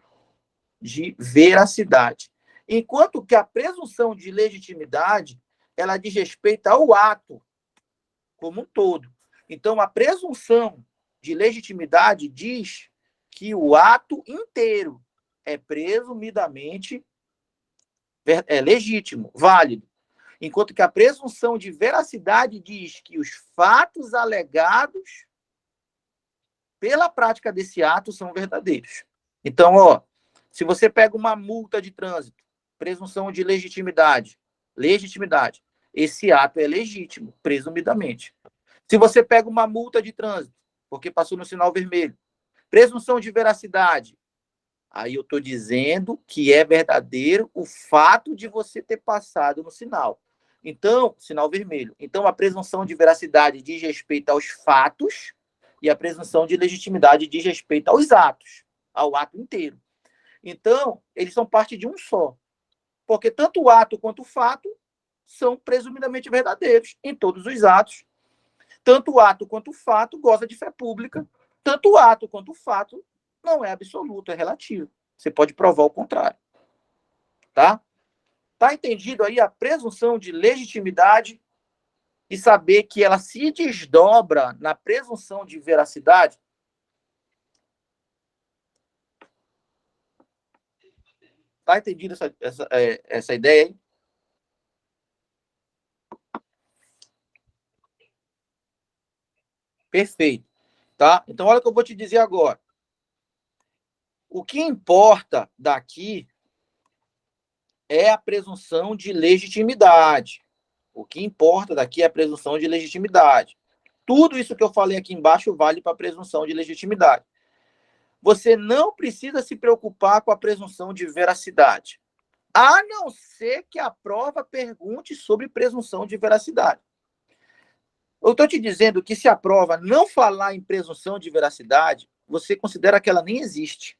de veracidade. Enquanto que a presunção de legitimidade, ela diz respeito ao ato como um todo. Então, a presunção de legitimidade diz que o ato inteiro é presumidamente legítimo, válido. Enquanto que a presunção de veracidade diz que os fatos alegados pela prática desse ato são verdadeiros. Então, ó, Se você pega uma multa de trânsito, presunção de legitimidade, esse ato é legítimo, presumidamente. Se você pega uma multa de trânsito, porque passou no sinal vermelho, presunção de veracidade, aí eu estou dizendo que é verdadeiro o fato de você ter passado no sinal. Então, sinal vermelho. Então, a presunção de veracidade diz respeito aos fatos e a presunção de legitimidade diz respeito aos atos, ao ato inteiro. Então, eles são parte de um só. Porque tanto o ato quanto o fato são presumidamente verdadeiros em todos os atos. Tanto o ato quanto o fato goza de fé pública. Tanto o ato quanto o fato não é absoluto, é relativo. Você pode provar o contrário. Tá? Tá entendido aí a presunção de legitimidade e saber que ela se desdobra na presunção de veracidade? Tá entendido essa ideia aí? Perfeito. Tá? Então, olha o que eu vou te dizer agora. O que importa daqui é a presunção de legitimidade. O que importa daqui é a presunção de legitimidade. Tudo isso que eu falei aqui embaixo vale para a presunção de legitimidade. Você não precisa se preocupar com a presunção de veracidade, a não ser que a prova pergunte sobre presunção de veracidade. Eu estou te dizendo que se a prova não falar em presunção de veracidade, você considera que ela nem existe.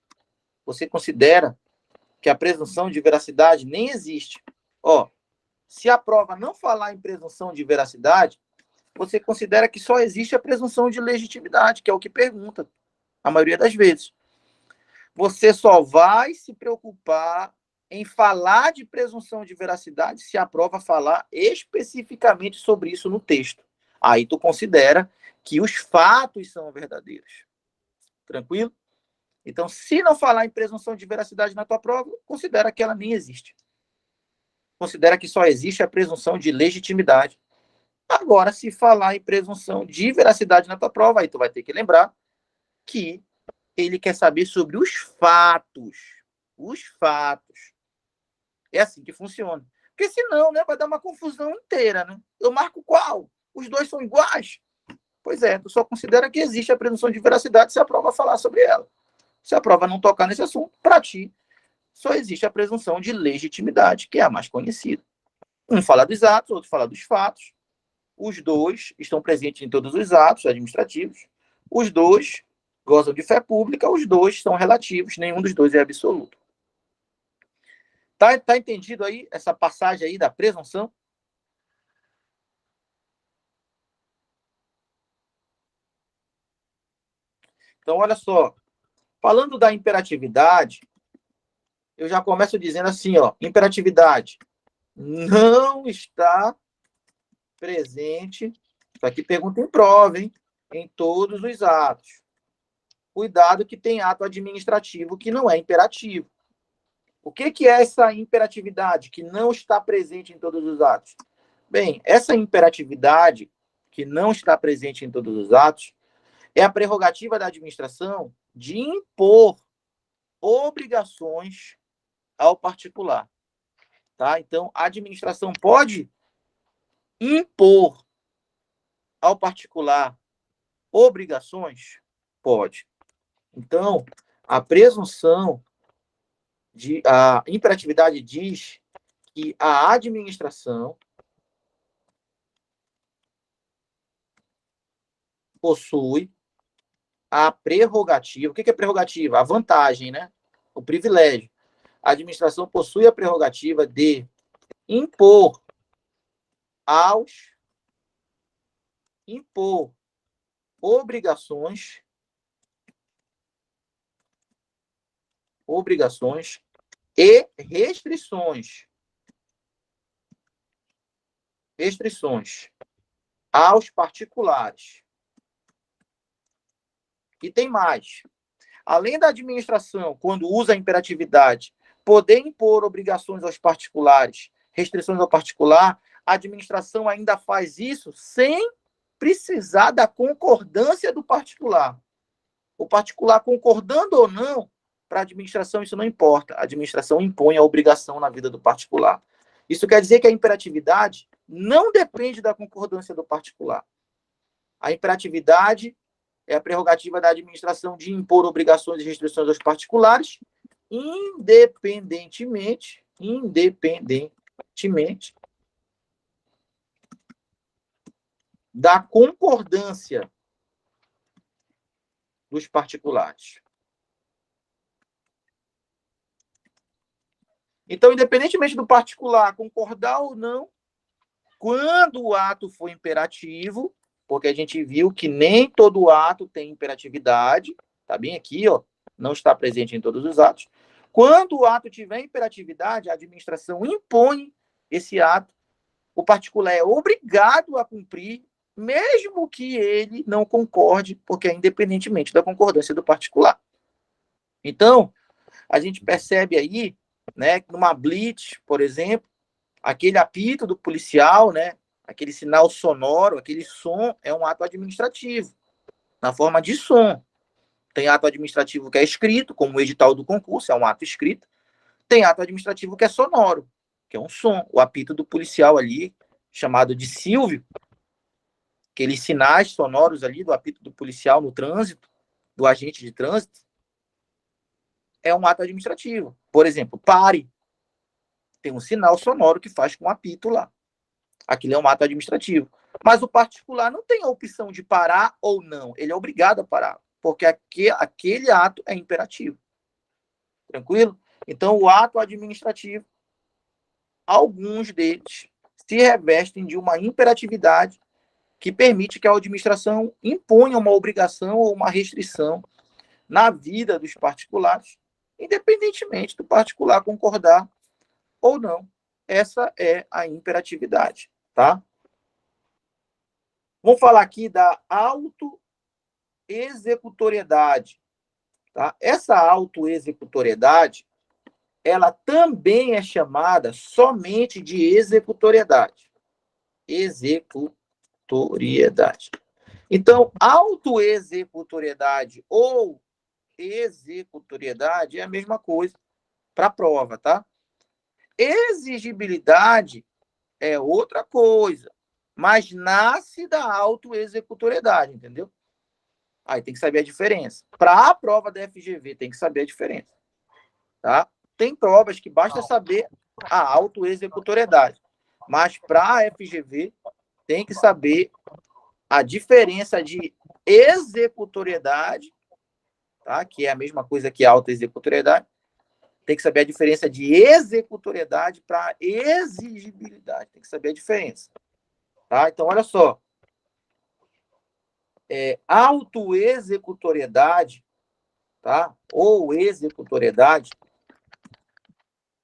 Você considera que a presunção de veracidade nem existe. Ó, se a prova não falar em presunção de veracidade, você considera que só existe a presunção de legitimidade, que é o que pergunta, a maioria das vezes. Você só vai se preocupar em falar de presunção de veracidade se a prova falar especificamente sobre isso no texto. Aí tu considera que os fatos são verdadeiros. Tranquilo? Então, se não falar em presunção de veracidade na tua prova, considera que ela nem existe. Considera que só existe a presunção de legitimidade. Agora, se falar em presunção de veracidade na tua prova, aí tu vai ter que lembrar que ele quer saber sobre os fatos. Os fatos. É assim que funciona. Porque senão, né, vai dar uma confusão inteira, né? Eu marco qual? Os dois são iguais? Pois é, tu só considera que existe a presunção de veracidade se a prova falar sobre ela. Se a prova não tocar nesse assunto, para ti, só existe a presunção de legitimidade, que é a mais conhecida. Um fala dos atos, outro fala dos fatos. Os dois estão presentes em todos os atos administrativos. Os dois gozam de fé pública, os dois são relativos, nenhum dos dois é absoluto. Tá entendido aí essa passagem aí da presunção? Então, olha só. Falando da imperatividade, eu já começo dizendo assim, ó, imperatividade não está presente, isso aqui pergunta em prova, hein? Em todos os atos. Cuidado que tem ato administrativo que não é imperativo. O que é essa imperatividade que não está presente em todos os atos? Bem, essa imperatividade que não está presente em todos os atos é a prerrogativa da administração de impor obrigações ao particular. Tá? Então, a administração pode impor ao particular obrigações? Pode. Então, a presunção a imperatividade diz que a administração possui a prerrogativa. O que é prerrogativa? A vantagem, né? O privilégio. A administração possui a prerrogativa de impor obrigações e restrições aos particulares. E tem mais. Além da administração, quando usa a imperatividade, poder impor obrigações aos particulares, restrições ao particular, a administração ainda faz isso sem precisar da concordância do particular. O particular concordando ou não, Para a administração, isso não importa. A administração impõe a obrigação na vida do particular. Isso quer dizer que a imperatividade não depende da concordância do particular. A imperatividade é a prerrogativa da administração de impor obrigações e restrições aos particulares, independentemente da concordância dos particulares. Então, independentemente do particular concordar ou não, quando o ato for imperativo, porque a gente viu que nem todo ato tem imperatividade, tá bem aqui, ó, não está presente em todos os atos. Quando o ato tiver imperatividade, a administração impõe esse ato, o particular é obrigado a cumprir, mesmo que ele não concorde, porque é independentemente da concordância do particular. Então, a gente percebe aí, né, numa blitz, por exemplo, aquele apito do policial, né, aquele sinal sonoro, aquele som é um ato administrativo, na forma de som. Tem ato administrativo que é escrito, como o edital do concurso, é um ato escrito. Tem ato administrativo que é sonoro, que é um som. O apito do policial ali, chamado de Silvio, aqueles sinais sonoros ali do apito do policial no trânsito, do agente de trânsito, é um ato administrativo. Por exemplo, pare. Tem um sinal sonoro que faz com o apito lá. Aquilo é um ato administrativo. Mas o particular não tem a opção de parar ou não. Ele é obrigado a parar, porque aquele ato é imperativo. Tranquilo? Então, o ato administrativo, alguns deles se revestem de uma imperatividade que permite que a administração imponha uma obrigação ou uma restrição na vida dos particulares, independentemente do particular concordar ou não. Essa é a imperatividade, tá? Vamos falar aqui da autoexecutoriedade, tá? Essa autoexecutoriedade, ela também é chamada somente de executoriedade. Executoriedade. Então, autoexecutoriedade ou executoriedade é a mesma coisa para a prova, tá? Exigibilidade é outra coisa, mas nasce da autoexecutoriedade, entendeu? Aí tem que saber a diferença. Para a prova da FGV, tem que saber a diferença, tá? Tem provas que basta saber a autoexecutoriedade, mas para a FGV tem que saber a diferença de executoriedade, tá? Que é a mesma coisa que autoexecutoriedade. Tem que saber a diferença de executoriedade para exigibilidade. Tem que saber a diferença. Tá? Então, olha só. Autoexecutoriedade, tá? Ou executoriedade,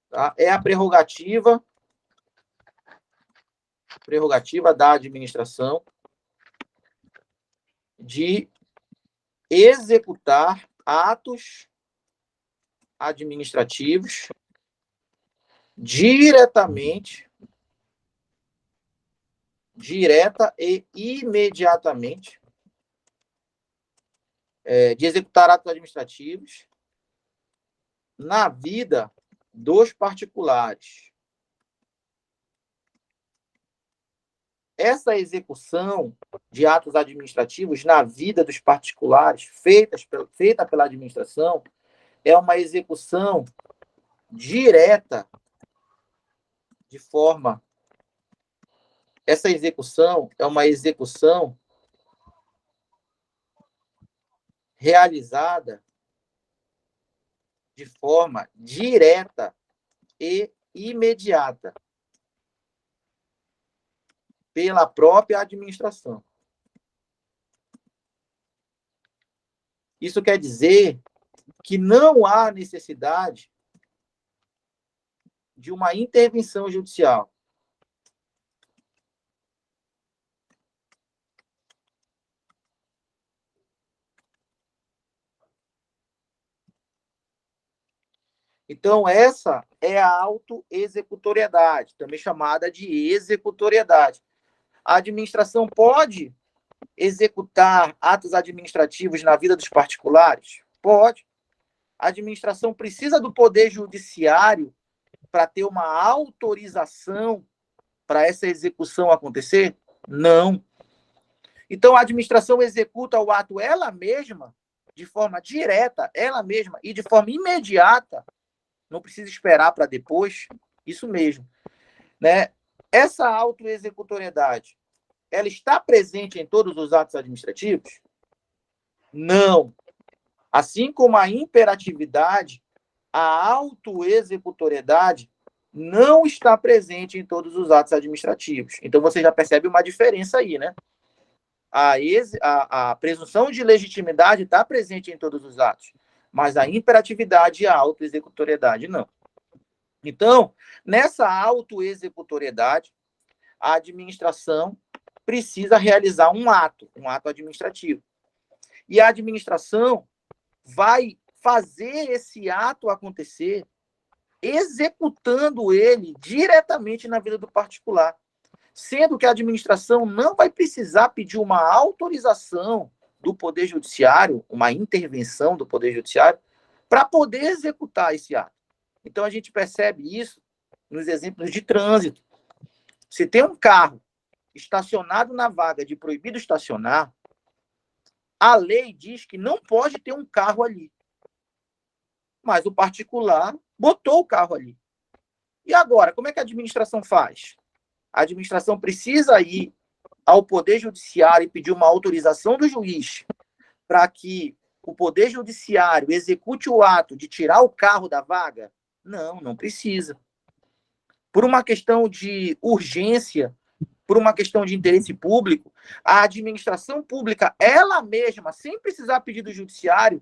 tá? É a prerrogativa da administração de executar atos administrativos diretamente, direta e imediatamente, de executar atos administrativos na vida dos particulares. Essa execução de atos administrativos na vida dos particulares, feita pela administração, é uma execução direta, de forma... Essa execução é uma execução realizada de forma direta e imediata pela própria administração. Isso quer dizer que não há necessidade de uma intervenção judicial. Então, essa é a autoexecutoriedade, também chamada de executoriedade. A administração pode executar atos administrativos na vida dos particulares? Pode. A administração precisa do Poder Judiciário para ter uma autorização para essa execução acontecer? Não. Então, a administração executa o ato ela mesma, de forma direta, ela mesma, e de forma imediata, não precisa esperar para depois, isso mesmo. Né? Essa autoexecutoriedade, ela está presente em todos os atos administrativos? Não. Assim como a imperatividade, a autoexecutoriedade não está presente em todos os atos administrativos. Então, você já percebe uma diferença aí, né? A presunção de legitimidade está presente em todos os atos, mas a imperatividade e a autoexecutoriedade não. Então, nessa autoexecutoriedade, a administração precisa realizar um ato administrativo. E a administração vai fazer esse ato acontecer executando ele diretamente na vida do particular, sendo que a administração não vai precisar pedir uma autorização do Poder Judiciário, uma intervenção do Poder Judiciário, para poder executar esse ato. Então, a gente percebe isso nos exemplos de trânsito. Se tem um carro estacionado na vaga de proibido estacionar, a lei diz que não pode ter um carro ali. Mas o particular botou o carro ali. E agora, como é que a administração faz? A administração precisa ir ao Poder Judiciário e pedir uma autorização do juiz para que o Poder Judiciário execute o ato de tirar o carro da vaga? Não, não precisa. Por uma questão de urgência, por uma questão de interesse público, a administração pública, ela mesma, sem precisar pedir do judiciário,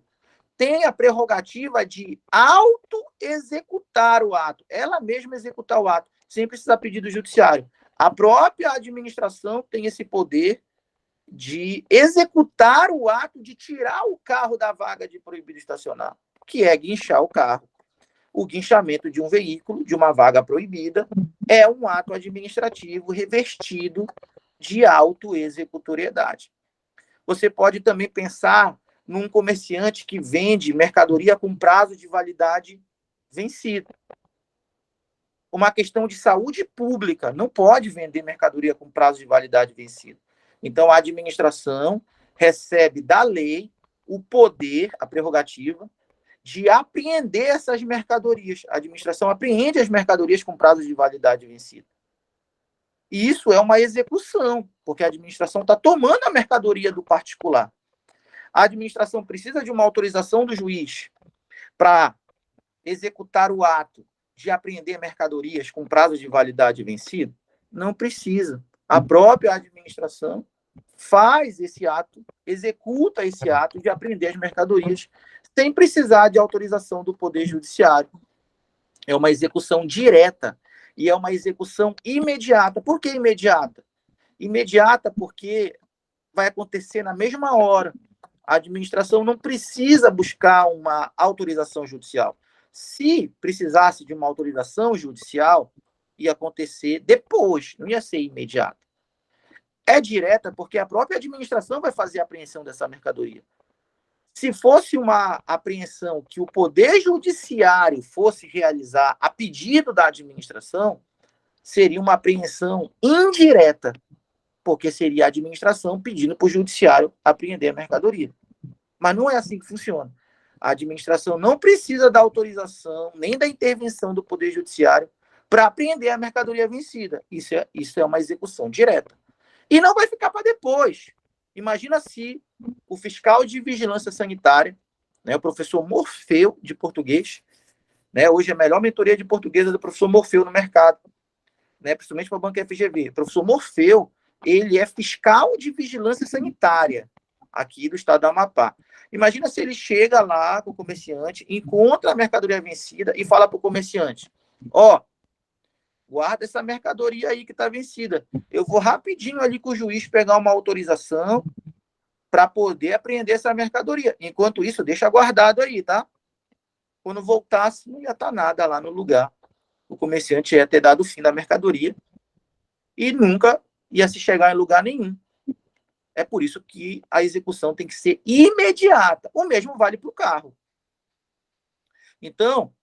tem a prerrogativa de auto-executar o ato. Ela mesma executar o ato, sem precisar pedir do judiciário. A própria administração tem esse poder de executar o ato de tirar o carro da vaga de proibido estacionar, que é guinchar o carro. O guinchamento de um veículo, de uma vaga proibida, é um ato administrativo revestido de auto-executoriedade. Você pode também pensar num comerciante que vende mercadoria com prazo de validade vencido. Uma questão de saúde pública, não pode vender mercadoria com prazo de validade vencido. Então, a administração recebe da lei o poder, a prerrogativa, de apreender essas mercadorias. A administração apreende as mercadorias com prazo de validade vencido. E isso é uma execução, porque a administração está tomando a mercadoria do particular. A administração precisa de uma autorização do juiz para executar o ato de apreender mercadorias com prazo de validade vencido? Não precisa. A própria administração faz esse ato, executa esse ato de apreender as mercadorias sem precisar de autorização do Poder Judiciário. É uma execução direta e é uma execução imediata. Por que imediata? Imediata porque vai acontecer na mesma hora. A administração não precisa buscar uma autorização judicial. Se precisasse de uma autorização judicial, ia acontecer depois, não ia ser imediata. É direta porque a própria administração vai fazer a apreensão dessa mercadoria. Se fosse uma apreensão que o Poder Judiciário fosse realizar a pedido da administração, seria uma apreensão indireta, porque seria a administração pedindo para o Judiciário apreender a mercadoria. Mas não é assim que funciona. A administração não precisa da autorização, nem da intervenção do Poder Judiciário para apreender a mercadoria vencida. Isso é uma execução direta. E não vai ficar para depois. Imagina se o fiscal de vigilância sanitária, né, o professor Morfeu, de português, né, hoje é a melhor mentoria de português do professor Morfeu no mercado, né, principalmente para a banca FGV. O professor Morfeu, ele é fiscal de vigilância sanitária aqui do estado do Amapá. Imagina se ele chega lá com o comerciante, encontra a mercadoria vencida e fala para o comerciante, guarda essa mercadoria aí que está vencida. Eu vou rapidinho ali com o juiz pegar uma autorização para poder apreender essa mercadoria. Enquanto isso, deixa guardado aí, tá? Quando voltasse, não ia estar nada lá no lugar. O comerciante ia ter dado fim da mercadoria e nunca ia se chegar em lugar nenhum. É por isso que a execução tem que ser imediata. O mesmo vale para o carro. Então,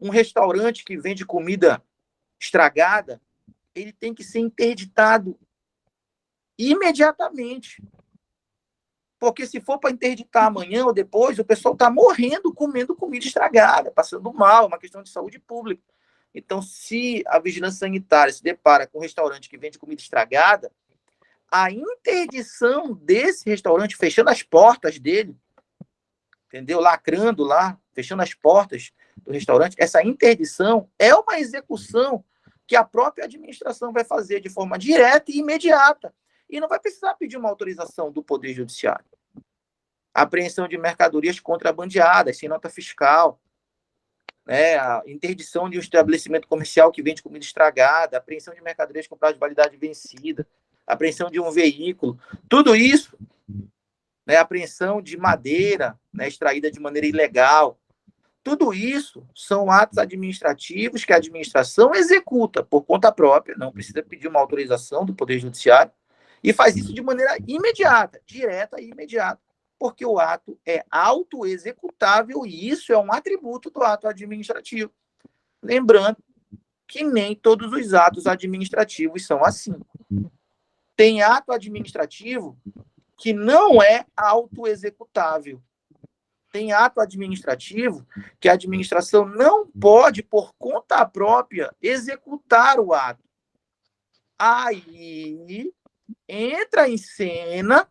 um restaurante que vende comida estragada, ele tem que ser interditado imediatamente. Porque se for para interditar amanhã ou depois, o pessoal está morrendo comendo comida estragada, passando mal, é uma questão de saúde pública. Então, se a vigilância sanitária se depara com um restaurante que vende comida estragada, a interdição desse restaurante, fechando as portas dele, entendeu? Lacrando lá, fechando as portas do restaurante, essa interdição é uma execução que a própria administração vai fazer de forma direta e imediata. E não vai precisar pedir uma autorização do Poder Judiciário. Apreensão de mercadorias contrabandeadas, sem nota fiscal, né? A interdição de um estabelecimento comercial que vende comida estragada, apreensão de mercadorias com prazo de validade vencida, apreensão de um veículo, tudo isso, né? Apreensão de madeira, né? Extraída de maneira ilegal, tudo isso são atos administrativos que a administração executa por conta própria, não precisa pedir uma autorização do Poder Judiciário, e faz isso de maneira imediata, direta e imediata, porque o ato é autoexecutável e isso é um atributo do ato administrativo. Lembrando que nem todos os atos administrativos são assim. Tem ato administrativo que não é autoexecutável. Tem ato administrativo que a administração não pode, por conta própria, executar o ato. Aí entra em cena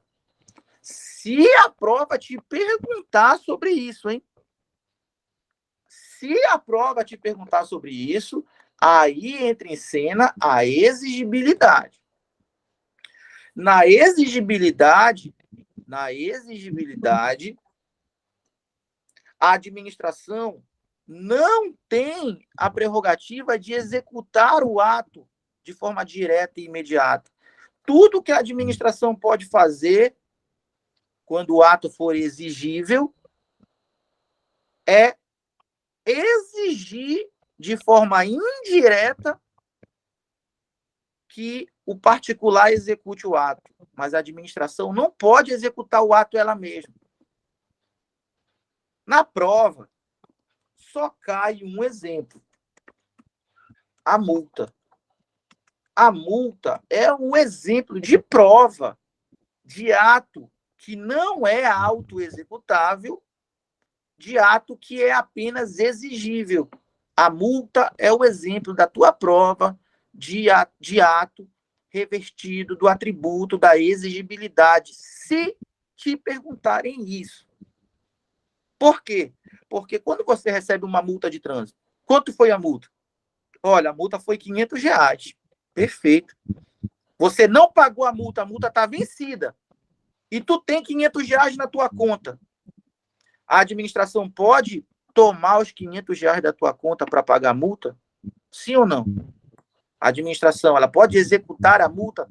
se a prova te perguntar sobre isso, hein? Se a prova te perguntar sobre isso, aí entra em cena a exigibilidade. Na exigibilidade, a administração não tem a prerrogativa de executar o ato de forma direta e imediata. Tudo que a administração pode fazer, quando o ato for exigível, é exigir de forma indireta que o particular execute o ato. Mas a administração não pode executar o ato ela mesma. Na prova, só cai um exemplo: a multa. A multa é um exemplo de prova de ato que não é autoexecutável, de ato que é apenas exigível. A multa é o exemplo da tua prova de ato revestido do atributo da exigibilidade, se te perguntarem isso. Por quê? Porque quando você recebe uma multa de trânsito, quanto foi a multa? Olha, a multa foi R$500. Perfeito. Você não pagou a multa está vencida. E tu tem R$500 na tua conta. A administração pode tomar os R$500 da tua conta para pagar a multa? Sim ou não? A administração, ela pode executar a multa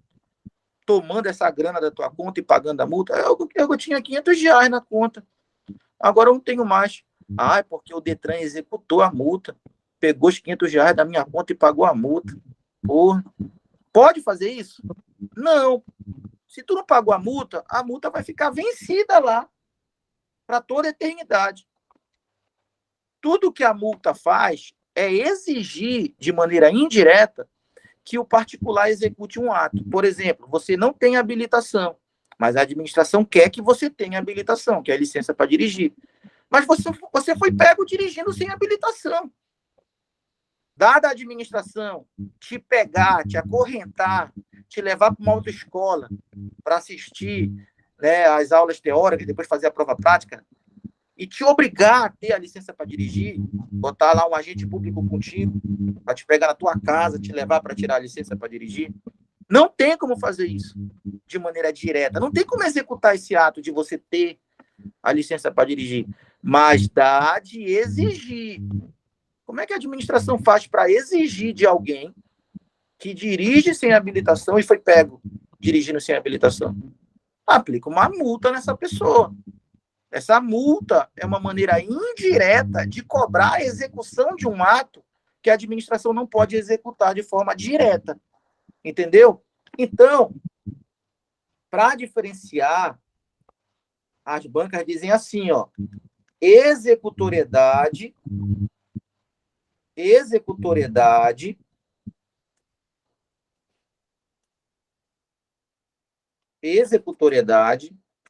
tomando essa grana da tua conta e pagando a multa? Eu tinha R$500 na conta. Agora eu não tenho mais. Ah, é porque o Detran executou a multa. Pegou os R$500 da minha conta e pagou a multa. Porra. Pode fazer isso? Não. Se tu não pagou a multa vai ficar vencida lá para toda a eternidade. Tudo que a multa faz é exigir de maneira indireta que o particular execute um ato. Por exemplo, você não tem habilitação, mas a administração quer que você tenha habilitação, que é a licença para dirigir. Mas você foi pego dirigindo sem habilitação. Dada a administração te pegar, te acorrentar, te levar para uma autoescola para assistir, né, as aulas teóricas, depois fazer a prova prática, e te obrigar a ter a licença para dirigir, botar lá um agente público contigo, para te pegar na tua casa, te levar para tirar a licença para dirigir, não tem como fazer isso de maneira direta. Não tem como executar esse ato de você ter a licença para dirigir, mas dá de exigir. Como é que a administração faz para exigir de alguém que dirige sem habilitação e foi pego dirigindo sem habilitação? Aplica uma multa nessa pessoa. Essa multa é uma maneira indireta de cobrar a execução de um ato que a administração não pode executar de forma direta. Entendeu? Então, para diferenciar, as bancas dizem assim, ó, executoriedade,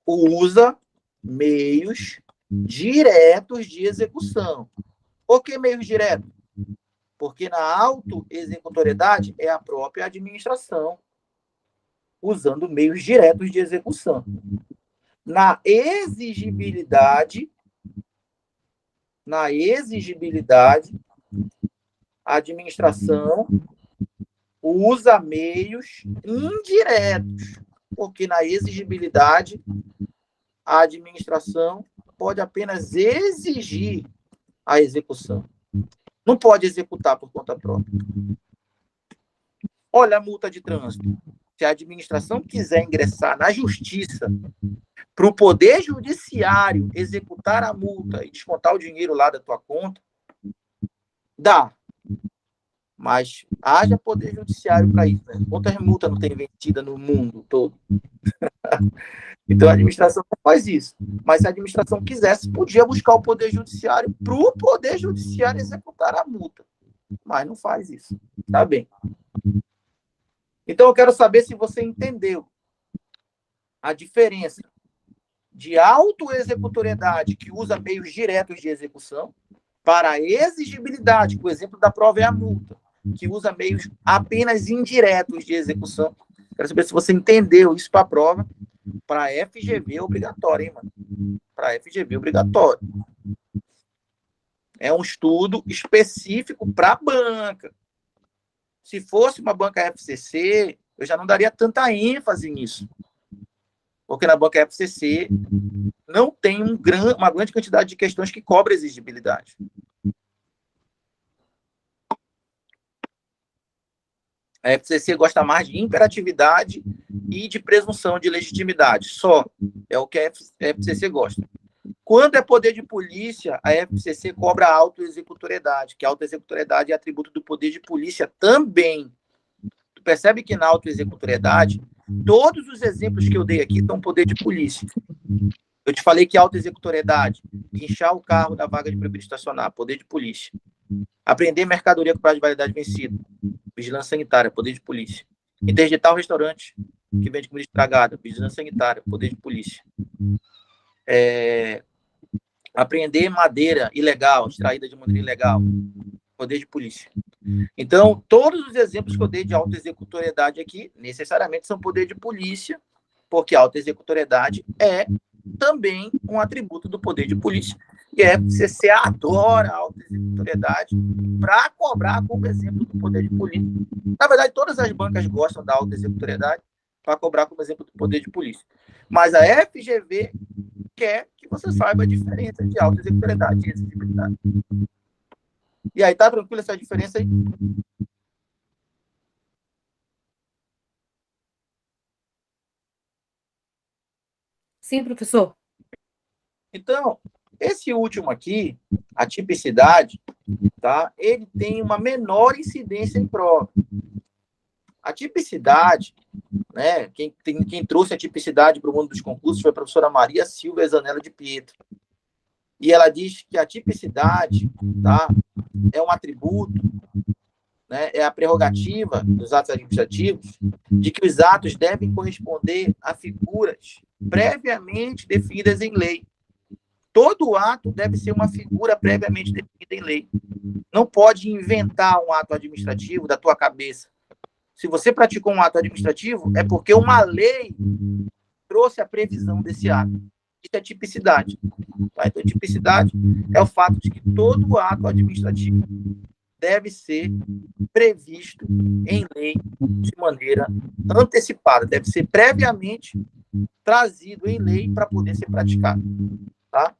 usa meios diretos de execução. Por que meios diretos? Porque na autoexecutoriedade é a própria administração usando meios diretos de execução. Na exigibilidade, a administração usa meios indiretos, porque na exigibilidade a administração pode apenas exigir a execução. Não pode executar por conta própria. Olha a multa de trânsito. Se a administração quiser ingressar na justiça para o poder judiciário executar a multa e descontar o dinheiro lá da tua conta, dá. Mas haja poder judiciário para isso. Né? Quantas multas não tem vencida no mundo todo? Então a administração não faz isso. Mas se a administração quisesse, podia buscar o poder judiciário para o poder judiciário executar a multa. Mas não faz isso. Tá bem. Então eu quero saber se você entendeu a diferença de autoexecutoriedade, que usa meios diretos de execução, para a exigibilidade, que o exemplo da prova é a multa, que usa meios apenas indiretos de execução. Quero saber se você entendeu isso para a prova. Para a FGV é obrigatório, hein, mano? Para a FGV é obrigatório. É um estudo específico para a banca. Se fosse uma banca FCC, eu já não daria tanta ênfase nisso. Porque na banca FCC não tem uma grande quantidade de questões que cobram exigibilidade. A FCC gosta mais de imperatividade e de presunção de legitimidade. Só. É o que a FCC gosta. Quando é poder de polícia, a FCC cobra a autoexecutoriedade, que a autoexecutoriedade é atributo do poder de polícia também. Tu percebe que na autoexecutoriedade, todos os exemplos que eu dei aqui são poder de polícia. Eu te falei que autoexecutoriedade, guinchar o carro da vaga de proibido estacionar, poder de polícia. Apreender mercadoria com prazo de validade vencido, vigilância sanitária, poder de polícia. Interditar o restaurante que vende comida estragada, vigilância sanitária, poder de polícia. Apreender madeira ilegal, extraída de maneira ilegal, poder de polícia. Então, todos os exemplos que eu dei de autoexecutoriedade aqui, necessariamente são poder de polícia, porque a autoexecutoriedade é também um atributo do poder de polícia. E a FCC adora a autoexecutoriedade para cobrar como exemplo do poder de polícia. Na verdade, todas as bancas gostam da autoexecutoriedade para cobrar como exemplo do poder de polícia. Mas a FGV quer que você saiba a diferença de autoexecutoriedade e exigibilidade. E aí, tá tranquilo essa diferença aí? Sim, professor. Então, esse último aqui, a tipicidade, tá? Ele tem uma menor incidência em prova. A tipicidade, né? Quem trouxe a tipicidade para o mundo dos concursos foi a professora Maria Silvia Zanella de Pietro. E ela diz que a tipicidade, tá? É um atributo, né? É a prerrogativa dos atos administrativos de que os atos devem corresponder a figuras previamente definidas em lei. Todo ato deve ser uma figura previamente definida em lei. Não pode inventar um ato administrativo da tua cabeça. Se você praticou um ato administrativo, é porque uma lei trouxe a previsão desse ato. Isso é tipicidade. Tá? Então, tipicidade é o fato de que todo ato administrativo deve ser previsto em lei de maneira antecipada. Deve ser previamente trazido em lei para poder ser praticado. Tá?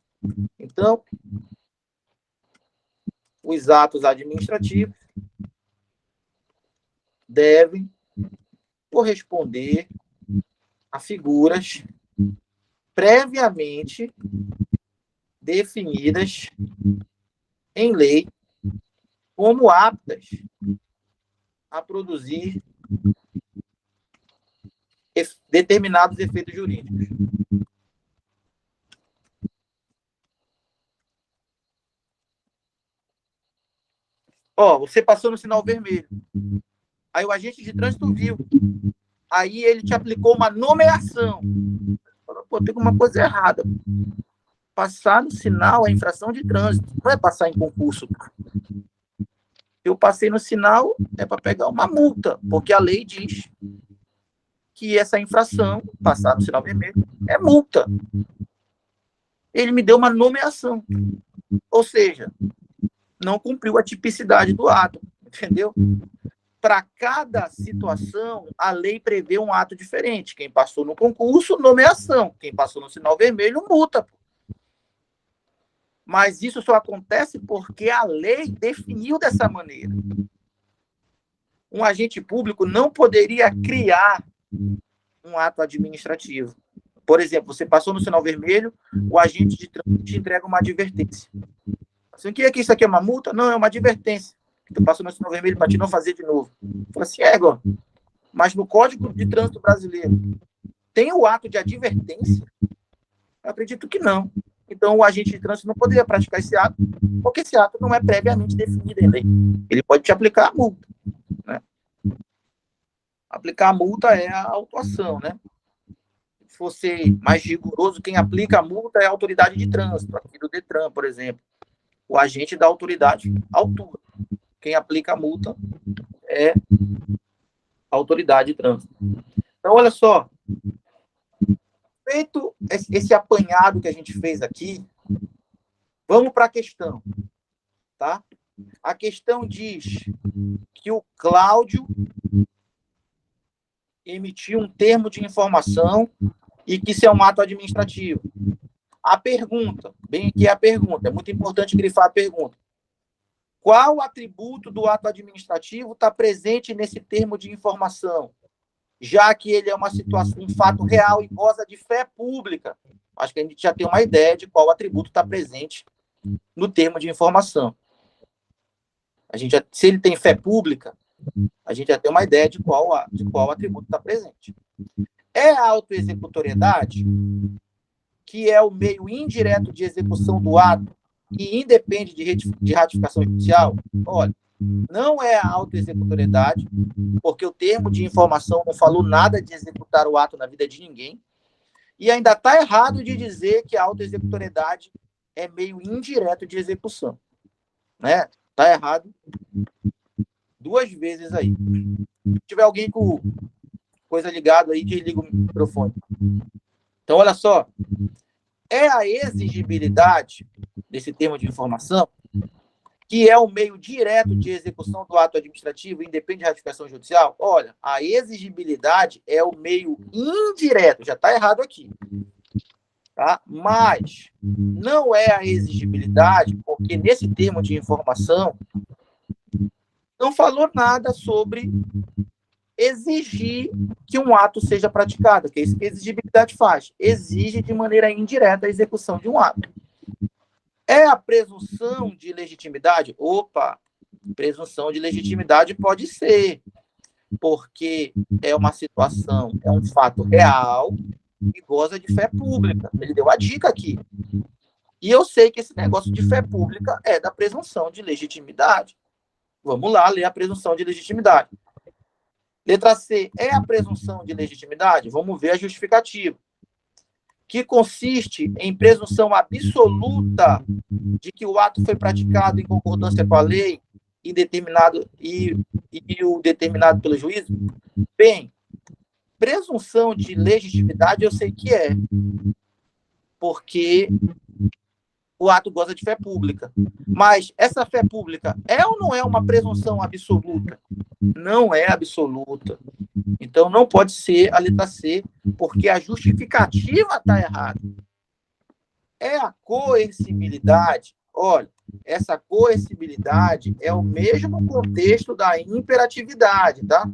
Então, os atos administrativos devem corresponder a figuras previamente definidas em lei como aptas a produzir determinados efeitos jurídicos. Ó, você passou no sinal vermelho. Aí o agente de trânsito viu. Aí ele te aplicou uma nomeação. Falou, pô, tem alguma coisa errada. Passar no sinal é infração de trânsito. Não é passar em concurso. Eu passei no sinal, é para pegar uma multa, porque a lei diz que essa infração, passar no sinal vermelho, é multa. Ele me deu uma nomeação. Ou seja, não cumpriu a tipicidade do ato, entendeu? Para cada situação, a lei prevê um ato diferente. Quem passou no concurso, nomeação. Quem passou no sinal vermelho, multa. Mas isso só acontece porque a lei definiu dessa maneira. Um agente público não poderia criar um ato administrativo. Por exemplo, você passou no sinal vermelho, o agente de trânsito te entrega uma advertência. Assim, o que é que isso aqui é uma multa? Não, é uma advertência. Tu passou no sinal vermelho para te não fazer de novo. Fala assim, igual. Mas no Código de Trânsito Brasileiro tem o ato de advertência? Eu acredito que não. Então, o agente de trânsito não poderia praticar esse ato, porque esse ato não é previamente definido em lei. Ele pode te aplicar a multa. Né? Aplicar a multa é a autuação, né? Se fosse mais rigoroso, quem aplica a multa é a autoridade de trânsito, aqui do Detran, por exemplo. O agente da autoridade autua. Quem aplica a multa é a autoridade de trânsito. Então, olha só. Feito esse apanhado que a gente fez aqui, vamos para a questão. Tá? A questão diz que o Cláudio emitiu um termo de informação e que isso é um ato administrativo. A pergunta, bem aqui é a pergunta, é muito importante grifar a pergunta. Qual atributo do ato administrativo está presente nesse termo de informação? Já que ele é uma situação, um fato real e goza de fé pública. Acho que a gente já tem uma ideia de qual atributo está presente no termo de informação. Se ele tem fé pública, a gente já tem uma ideia de qual atributo está presente. É a autoexecutoriedade, que é o meio indireto de execução do ato e independe de ratificação judicial? Olha, não é a autoexecutoriedade, porque o termo de informação não falou nada de executar o ato na vida de ninguém, e ainda está errado de dizer que a autoexecutoriedade é meio indireto de execução. Né? Está errado 2 vezes aí. Se tiver alguém com coisa ligada aí, desliga o microfone. Então, olha só. É a exigibilidade desse termo de informação, que é o meio direto de execução do ato administrativo, independe de ratificação judicial. Olha, a exigibilidade é o meio indireto, já está errado aqui. Tá? Mas não é a exigibilidade, porque nesse termo de informação não falou nada sobre exigir que um ato seja praticado, que é isso que a exigibilidade faz. Exige de maneira indireta a execução de um ato. É a presunção de legitimidade? Opa, presunção de legitimidade pode ser, porque é uma situação, é um fato real e goza de fé pública. Ele deu a dica aqui. E eu sei que esse negócio de fé pública é da presunção de legitimidade. Vamos lá ler a presunção de legitimidade. Letra C, é a presunção de legitimidade? Vamos ver a justificativa. Que consiste em presunção absoluta de que o ato foi praticado em concordância com a lei e o determinado pelo juízo? Bem, presunção de legitimidade eu sei que é, porque o ato goza de fé pública. Mas essa fé pública é ou não é uma presunção absoluta? Não é absoluta. Então, não pode ser a letra C, porque a justificativa está errada. É a coercibilidade. Olha, essa coercibilidade é o mesmo contexto da imperatividade, tá?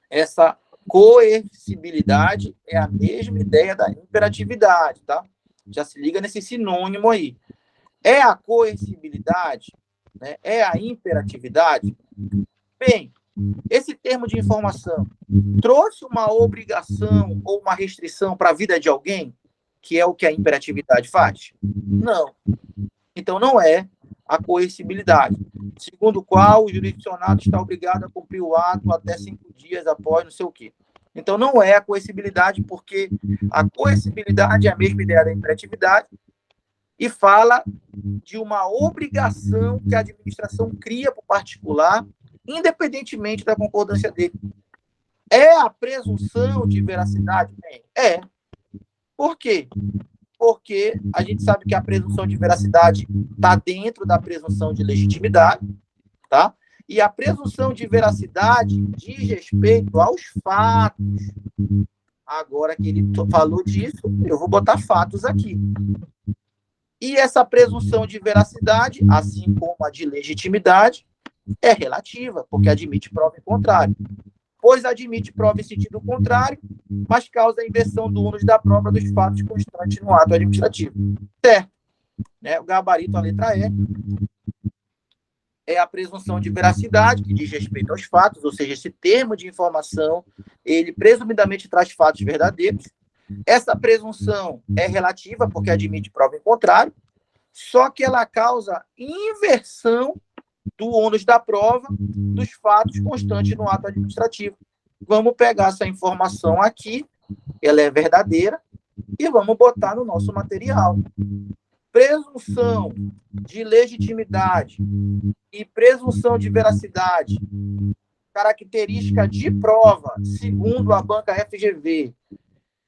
Essa coercibilidade é a mesma ideia da imperatividade, tá? Já se liga nesse sinônimo aí. É a coercibilidade, né? É a imperatividade? Bem, esse termo de informação trouxe uma obrigação ou uma restrição para a vida de alguém, que é o que a imperatividade faz? Não. Então, não é a coercibilidade, segundo o qual o jurisdicionado está obrigado a cumprir o ato até 5 dias após não sei o quê. Então, não é a coercibilidade, porque a coercibilidade é a mesma ideia da imperatividade e fala de uma obrigação que a administração cria para o particular, independentemente da concordância dele. É a presunção de veracidade? É. Por quê? Porque a gente sabe que a presunção de veracidade está dentro da presunção de legitimidade, tá? E a presunção de veracidade diz respeito aos fatos. Agora que ele falou disso, eu vou botar fatos aqui. E essa presunção de veracidade, assim como a de legitimidade, é relativa, porque admite prova em contrário. Pois admite prova em sentido contrário, mas causa a inversão do ônus da prova dos fatos constantes no ato administrativo. Certo? Né? O gabarito, a letra E, é a presunção de veracidade, que diz respeito aos fatos, ou seja, esse termo de informação, ele presumidamente traz fatos verdadeiros. Essa presunção é relativa, porque admite prova em contrário, só que ela causa inversão do ônus da prova dos fatos constantes no ato administrativo. Vamos pegar essa informação aqui, ela é verdadeira, e vamos botar no nosso material. Presunção de legitimidade e presunção de veracidade, característica de prova, segundo a banca FGV,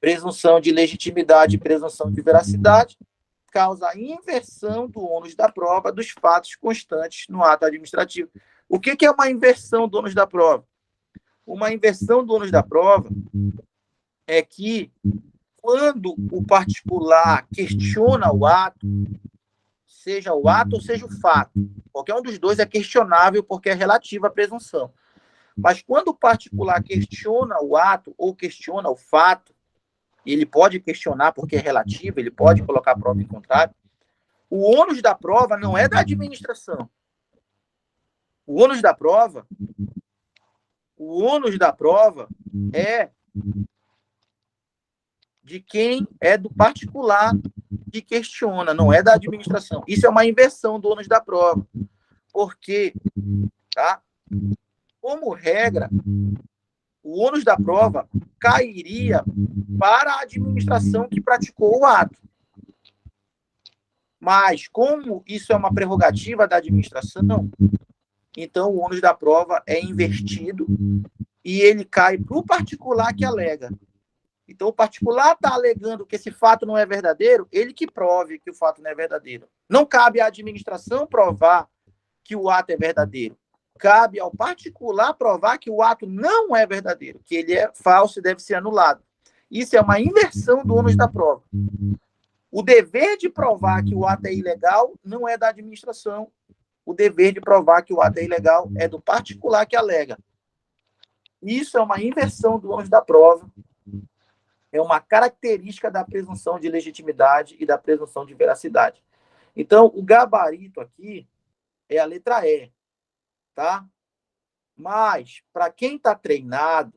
presunção de legitimidade e presunção de veracidade, causa a inversão do ônus da prova dos fatos constantes no ato administrativo. O que é uma inversão do ônus da prova? Uma inversão do ônus da prova é que, quando o particular questiona o ato, seja o ato ou seja o fato, qualquer um dos dois é questionável porque é relativo à presunção. Mas quando o particular questiona o ato ou questiona o fato, ele pode questionar porque é relativo, ele pode colocar a prova em contrário, o ônus da prova não é da administração. O ônus da prova é de quem é do particular que questiona, não é da administração. Isso é uma inversão do ônus da prova. Porque, tá? Como regra, o ônus da prova cairia para a administração que praticou o ato. Mas, como isso é uma prerrogativa da administração, então o ônus da prova é invertido e ele cai para o particular que alega. Então, o particular está alegando que esse fato não é verdadeiro, ele que prove que o fato não é verdadeiro. Não cabe à administração provar que o ato é verdadeiro. Cabe ao particular provar que o ato não é verdadeiro, que ele é falso e deve ser anulado. Isso é uma inversão do ônus da prova. O dever de provar que o ato é ilegal não é da administração. O dever de provar que o ato é ilegal é do particular que alega. Isso é uma inversão do ônus da prova. É uma característica da presunção de legitimidade e da presunção de veracidade. Então, o gabarito aqui é a letra E, tá? Mas, para quem está treinado,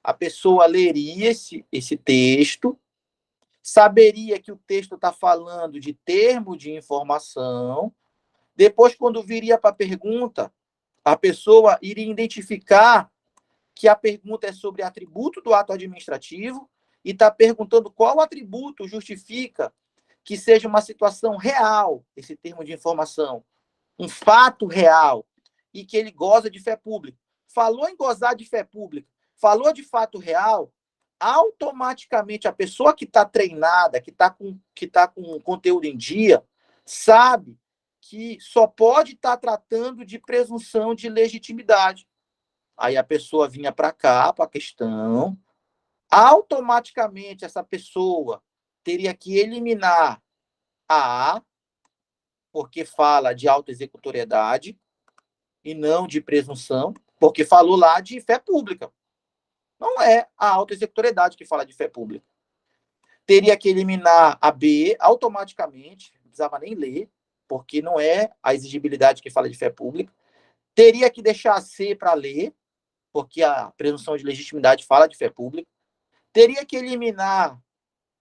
a pessoa leria esse texto, saberia que o texto está falando de termo de informação, depois, quando viria para a pergunta, a pessoa iria identificar que a pergunta é sobre atributo do ato administrativo e está perguntando qual atributo justifica que seja uma situação real, esse termo de informação, um fato real, e que ele goza de fé pública. Falou em gozar de fé pública, falou de fato real, automaticamente a pessoa que está treinada, que está com o conteúdo em dia, sabe que só pode estar tratando de presunção de legitimidade. Aí a pessoa vinha para cá, para a questão, automaticamente essa pessoa teria que eliminar a A, porque fala de autoexecutoriedade e não de presunção, porque falou lá de fé pública. Não é a autoexecutoriedade que fala de fé pública. Teria que eliminar a B automaticamente, não precisava nem ler, porque não é a exigibilidade que fala de fé pública. Teria que deixar a C para ler, porque a presunção de legitimidade fala de fé pública. Teria que eliminar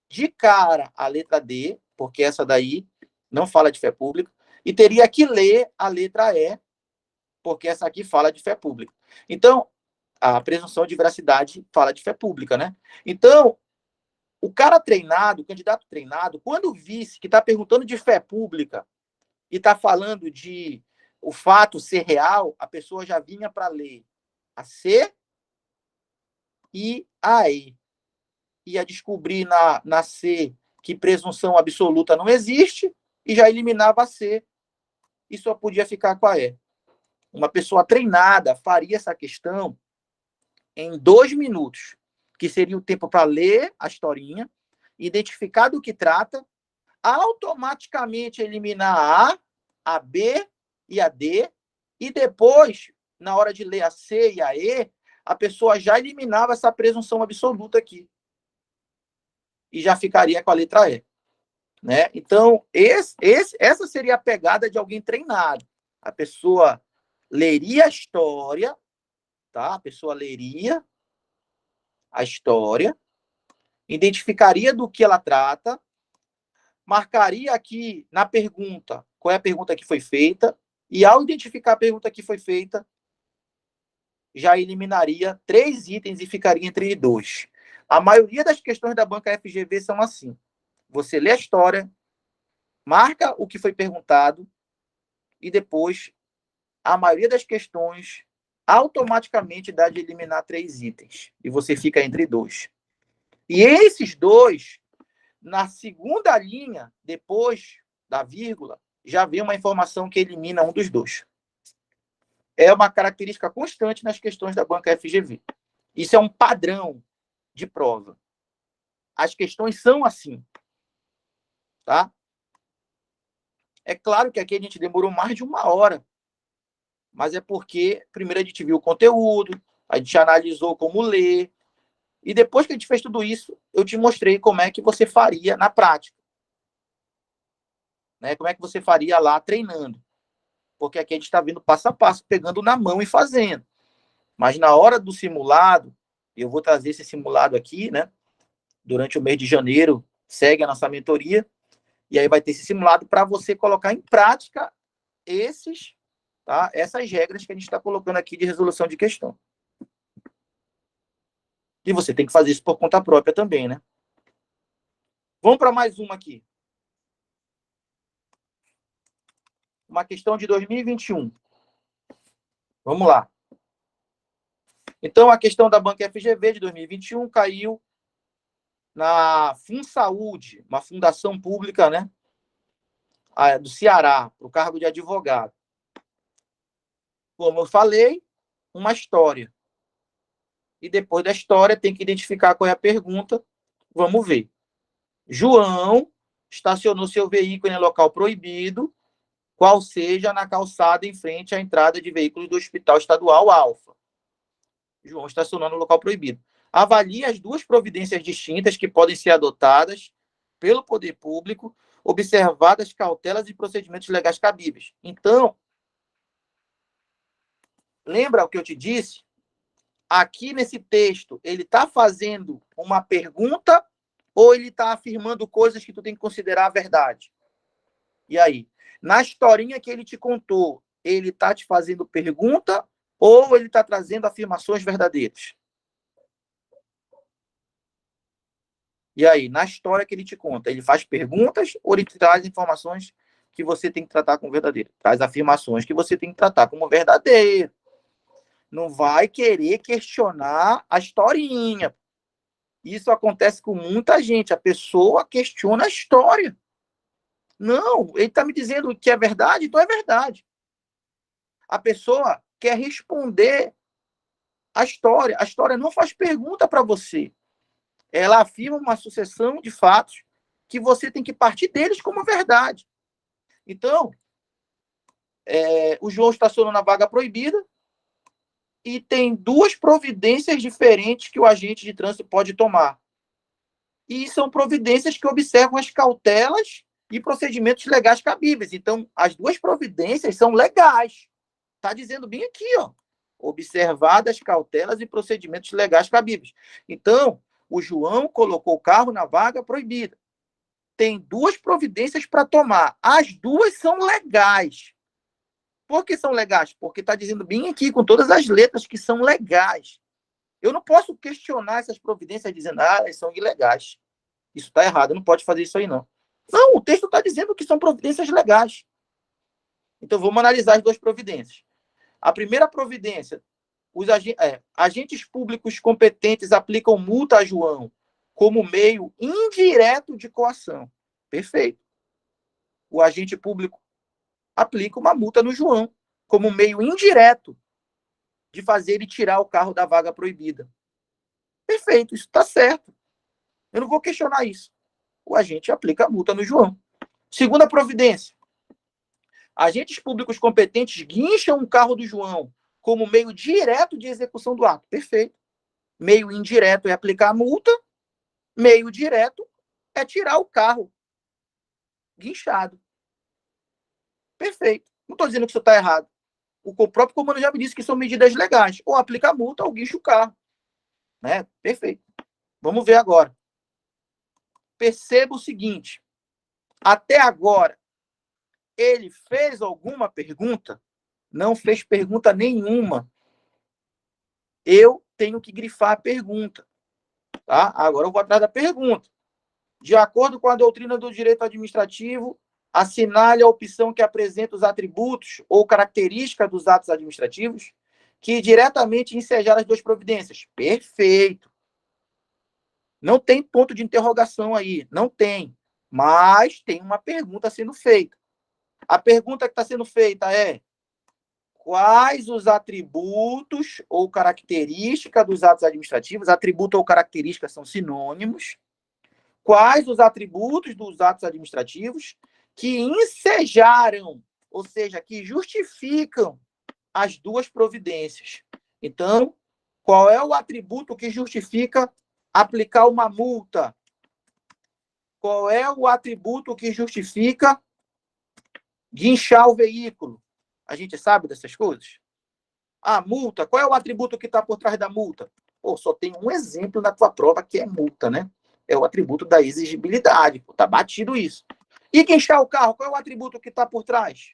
de cara a letra D, porque essa daí não fala de fé pública, e teria que ler a letra E, porque essa aqui fala de fé pública. Então, a presunção de veracidade fala de fé pública, né? Então, o cara treinado, o candidato treinado, quando visse que está perguntando de fé pública e está falando de o fato ser real, a pessoa já vinha para ler a C e a E. Ia descobrir na C que presunção absoluta não existe e já eliminava a C e só podia ficar com a E. Uma pessoa treinada faria essa questão em 2 minutos, que seria o tempo para ler a historinha, identificar do que trata, automaticamente eliminar a B e a D, e depois, na hora de ler a C e a E, a pessoa já eliminava essa presunção absoluta aqui. E já ficaria com a letra E. Né? Então, essa seria a pegada de alguém treinado. A pessoa leria a história, tá? A pessoa leria a história, identificaria do que ela trata, marcaria aqui na pergunta qual é a pergunta que foi feita, e ao identificar a pergunta que foi feita, já eliminaria 3 itens e ficaria entre 2. A maioria das questões da banca FGV são assim. Você lê a história, marca o que foi perguntado, e depois, a maioria das questões automaticamente dá de eliminar 3 itens. E você fica entre 2. E esses 2, na segunda linha, depois da vírgula, já vem uma informação que elimina um dos 2. É uma característica constante nas questões da banca FGV. Isso é um padrão de prova. As questões são assim. Tá? É claro que aqui a gente demorou mais de 1 hora. Mas é porque, primeiro, a gente viu o conteúdo, a gente analisou como ler, e depois que a gente fez tudo isso, eu te mostrei como é que você faria na prática. Né? Como é que você faria lá treinando. Porque aqui a gente está vendo passo a passo, pegando na mão e fazendo. Mas na hora do simulado, eu vou trazer esse simulado aqui, né? Durante o mês de janeiro, segue a nossa mentoria, e aí vai ter esse simulado para você colocar em prática essas regras que a gente está colocando aqui de resolução de questão. E você tem que fazer isso por conta própria também, né? Vamos para mais uma aqui. Uma questão de 2021. Vamos lá. Então, a questão da banca FGV de 2021 caiu na FunSaúde, uma fundação pública, né, do Ceará, para o cargo de advogado. Como eu falei, uma história. E depois da história, tem que identificar qual é a pergunta. Vamos ver. João estacionou seu veículo em local proibido, qual seja na calçada em frente à entrada de veículos do Hospital Estadual Alfa. João estacionou no local proibido. Avalie as 2 providências distintas que podem ser adotadas pelo poder público, observadas cautelas e procedimentos legais cabíveis. Então, lembra o que eu te disse? Aqui nesse texto, ele está fazendo uma pergunta ou ele está afirmando coisas que tu tem que considerar a verdade? E aí? Na historinha que ele te contou, ele está te fazendo pergunta ou ele está trazendo afirmações verdadeiras? E aí, na história que ele te conta, ele faz perguntas ou ele traz informações que você tem que tratar como verdadeiro? Traz afirmações que você tem que tratar como verdadeiro. Não vai querer questionar a historinha. Isso acontece com muita gente. A pessoa questiona a história. Não, ele está me dizendo que é verdade, então é verdade. A pessoa quer responder a história. A história não faz pergunta para você. Ela afirma uma sucessão de fatos que você tem que partir deles como verdade. Então, o João estacionou na vaga proibida e tem 2 providências diferentes que o agente de trânsito pode tomar. E são providências que observam as cautelas e procedimentos legais cabíveis. Então, as 2 providências são legais. Está dizendo bem aqui, ó. Observadas cautelas e procedimentos legais cabíveis. Então, o João colocou o carro na vaga proibida. tem duas providências para tomar. As duas são legais. Por que são legais? Porque está dizendo bem aqui, com todas as letras, que são legais. Eu não posso questionar essas providências dizendo, elas são ilegais. Isso está errado, não pode fazer isso aí, não. Não, o texto está dizendo que são providências legais. Então, vamos analisar as duas providências. A primeira providência, agentes públicos competentes aplicam multa a João como meio indireto de coação. Perfeito. O agente público aplica uma multa no João como meio indireto de fazer ele tirar o carro da vaga proibida. Perfeito, isso está certo. Eu não vou questionar isso. O agente aplica a multa no João. Segunda providência. Agentes públicos competentes guincham um carro do João como meio direto de execução do ato. Perfeito. Meio indireto é aplicar a multa, meio direto é tirar o carro guinchado. Perfeito. Não estou dizendo que isso está errado. O próprio comando já me disse que são medidas legais. Ou aplica a multa ou guincha o carro. Né? Perfeito. Vamos ver agora. Perceba o seguinte. Até agora, ele fez alguma pergunta? Não fez pergunta nenhuma. Eu tenho que grifar a pergunta. Tá? Agora eu vou atrás da pergunta. De acordo com a doutrina do direito administrativo, assinale a opção que apresenta os atributos ou características dos atos administrativos que diretamente ensejaram as duas providências. Perfeito. Não tem ponto de interrogação aí. Não tem. Mas tem uma pergunta sendo feita. A pergunta que está sendo feita é: quais os atributos ou características dos atos administrativos? Atributo ou característica são sinônimos. Quais os atributos dos atos administrativos que ensejaram, ou seja, que justificam as duas providências? Então, qual é o atributo que justifica aplicar uma multa? Qual é o atributo que justifica guinchar o veículo? A gente sabe dessas coisas? A multa, qual é o atributo que está por trás da multa? Pô, só tem um exemplo na tua prova que é multa, né? É o atributo da exigibilidade. Está batido isso. E guinchar o carro, qual é o atributo que está por trás?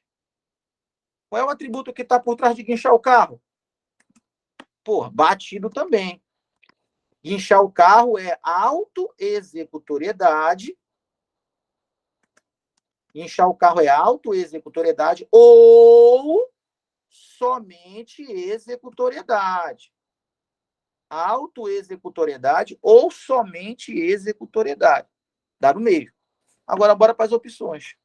Qual é o atributo que está por trás de guinchar o carro? Pô, batido também. Guinchar o carro é autoexecutoriedade. Guinchar o carro é autoexecutoriedade ou somente executoriedade. Autoexecutoriedade ou somente executoriedade. Dá no meio. Agora, bora para as opções.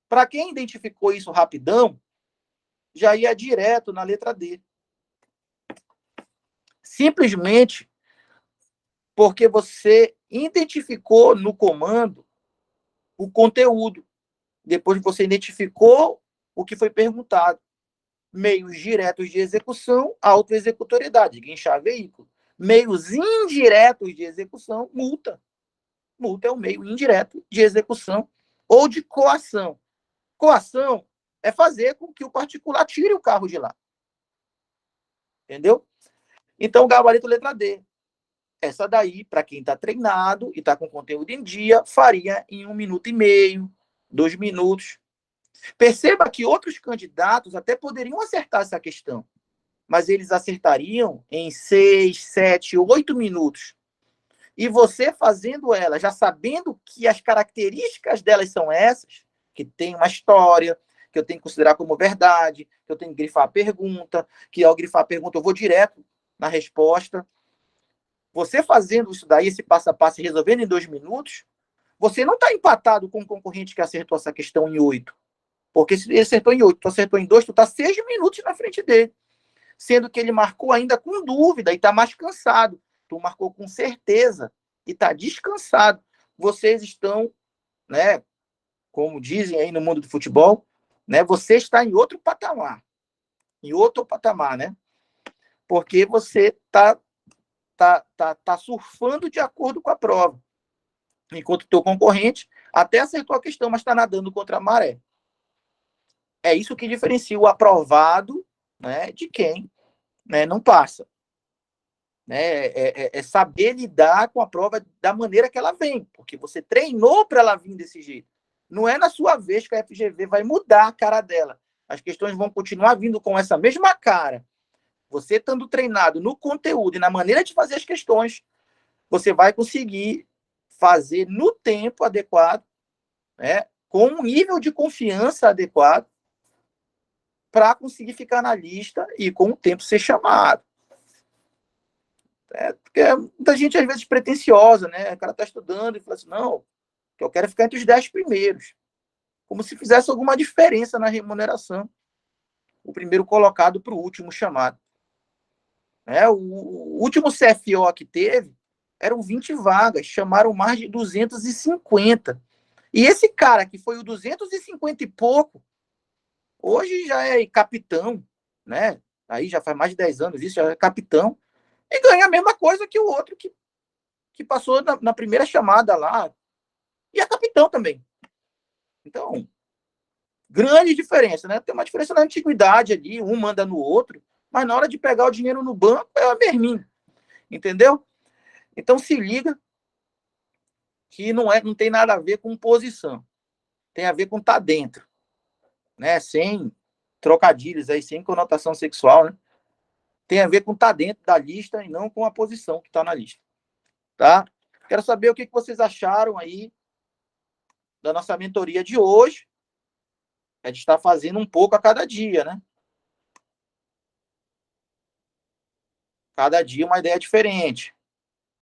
Para quem identificou isso rapidão, já ia direto na letra D. Simplesmente porque você identificou no comando o conteúdo. Depois você identificou o que foi perguntado. Meios diretos de execução, autoexecutoriedade, guinchar veículo. Meios indiretos de execução, multa. Multa é um meio indireto de execução ou de coação. Coação é fazer com que o particular tire o carro de lá. Entendeu? Então, gabarito letra D. Essa daí, para quem está treinado e está com conteúdo em dia, faria em 1 minuto e meio, 2 minutos. Perceba que outros candidatos até poderiam acertar essa questão, mas eles acertariam em 6, 7, 8 minutos. E você fazendo ela, já sabendo que as características delas são essas, que tem uma história, que eu tenho que considerar como verdade, que eu tenho que grifar a pergunta, que ao grifar a pergunta eu vou direto na resposta. Você fazendo isso daí, esse passo a passo, resolvendo em 2 minutos, você não está empatado com um concorrente que acertou essa questão em 8. Porque se ele acertou em 8, tu acertou em 2, tu está 6 minutos na frente dele. Sendo que ele marcou ainda com dúvida e está mais cansado. Tu marcou com certeza e está descansado. Vocês estão, né, como dizem aí no mundo do futebol, né, você está em outro patamar. Em outro patamar, né? Porque você está surfando de acordo com a prova. Enquanto o teu concorrente até acertou a questão, mas está nadando contra a maré. É isso que diferencia o aprovado, né, de quem, né, não passa. né? É saber lidar com a prova da maneira que ela vem, porque você treinou para ela vir desse jeito. Não é na sua vez que a FGV vai mudar a cara dela. As questões vão continuar vindo com essa mesma cara. Você estando treinado no conteúdo e na maneira de fazer as questões, você vai conseguir fazer no tempo adequado, né? Com um nível de confiança adequado, para conseguir ficar na lista e com o tempo ser chamado. Porque muita gente, às vezes, pretensiosa, né? O cara está estudando e fala assim, não, que eu quero ficar entre os 10 primeiros. Como se fizesse alguma diferença na remuneração. O primeiro colocado para o último chamado. O último CFO que teve eram 20 vagas, chamaram mais de 250. E esse cara, que foi o 250 e pouco, hoje já é capitão, né? Aí já faz mais de 10 anos isso, já é capitão, e ganha a mesma coisa que o outro que passou na primeira chamada lá, e é capitão também. Então, grande diferença, né? Tem uma diferença na antiguidade ali, um manda no outro, mas na hora de pegar o dinheiro no banco é a mesminha, entendeu? Então se liga que não tem nada a ver com posição, tem a ver com estar dentro, né? Sem trocadilhos aí, sem conotação sexual, né? Tem a ver com estar dentro da lista e não com a posição que está na lista, tá? Quero saber o que vocês acharam aí da nossa mentoria de hoje. A gente está fazendo um pouco a cada dia, né? Cada dia uma ideia diferente.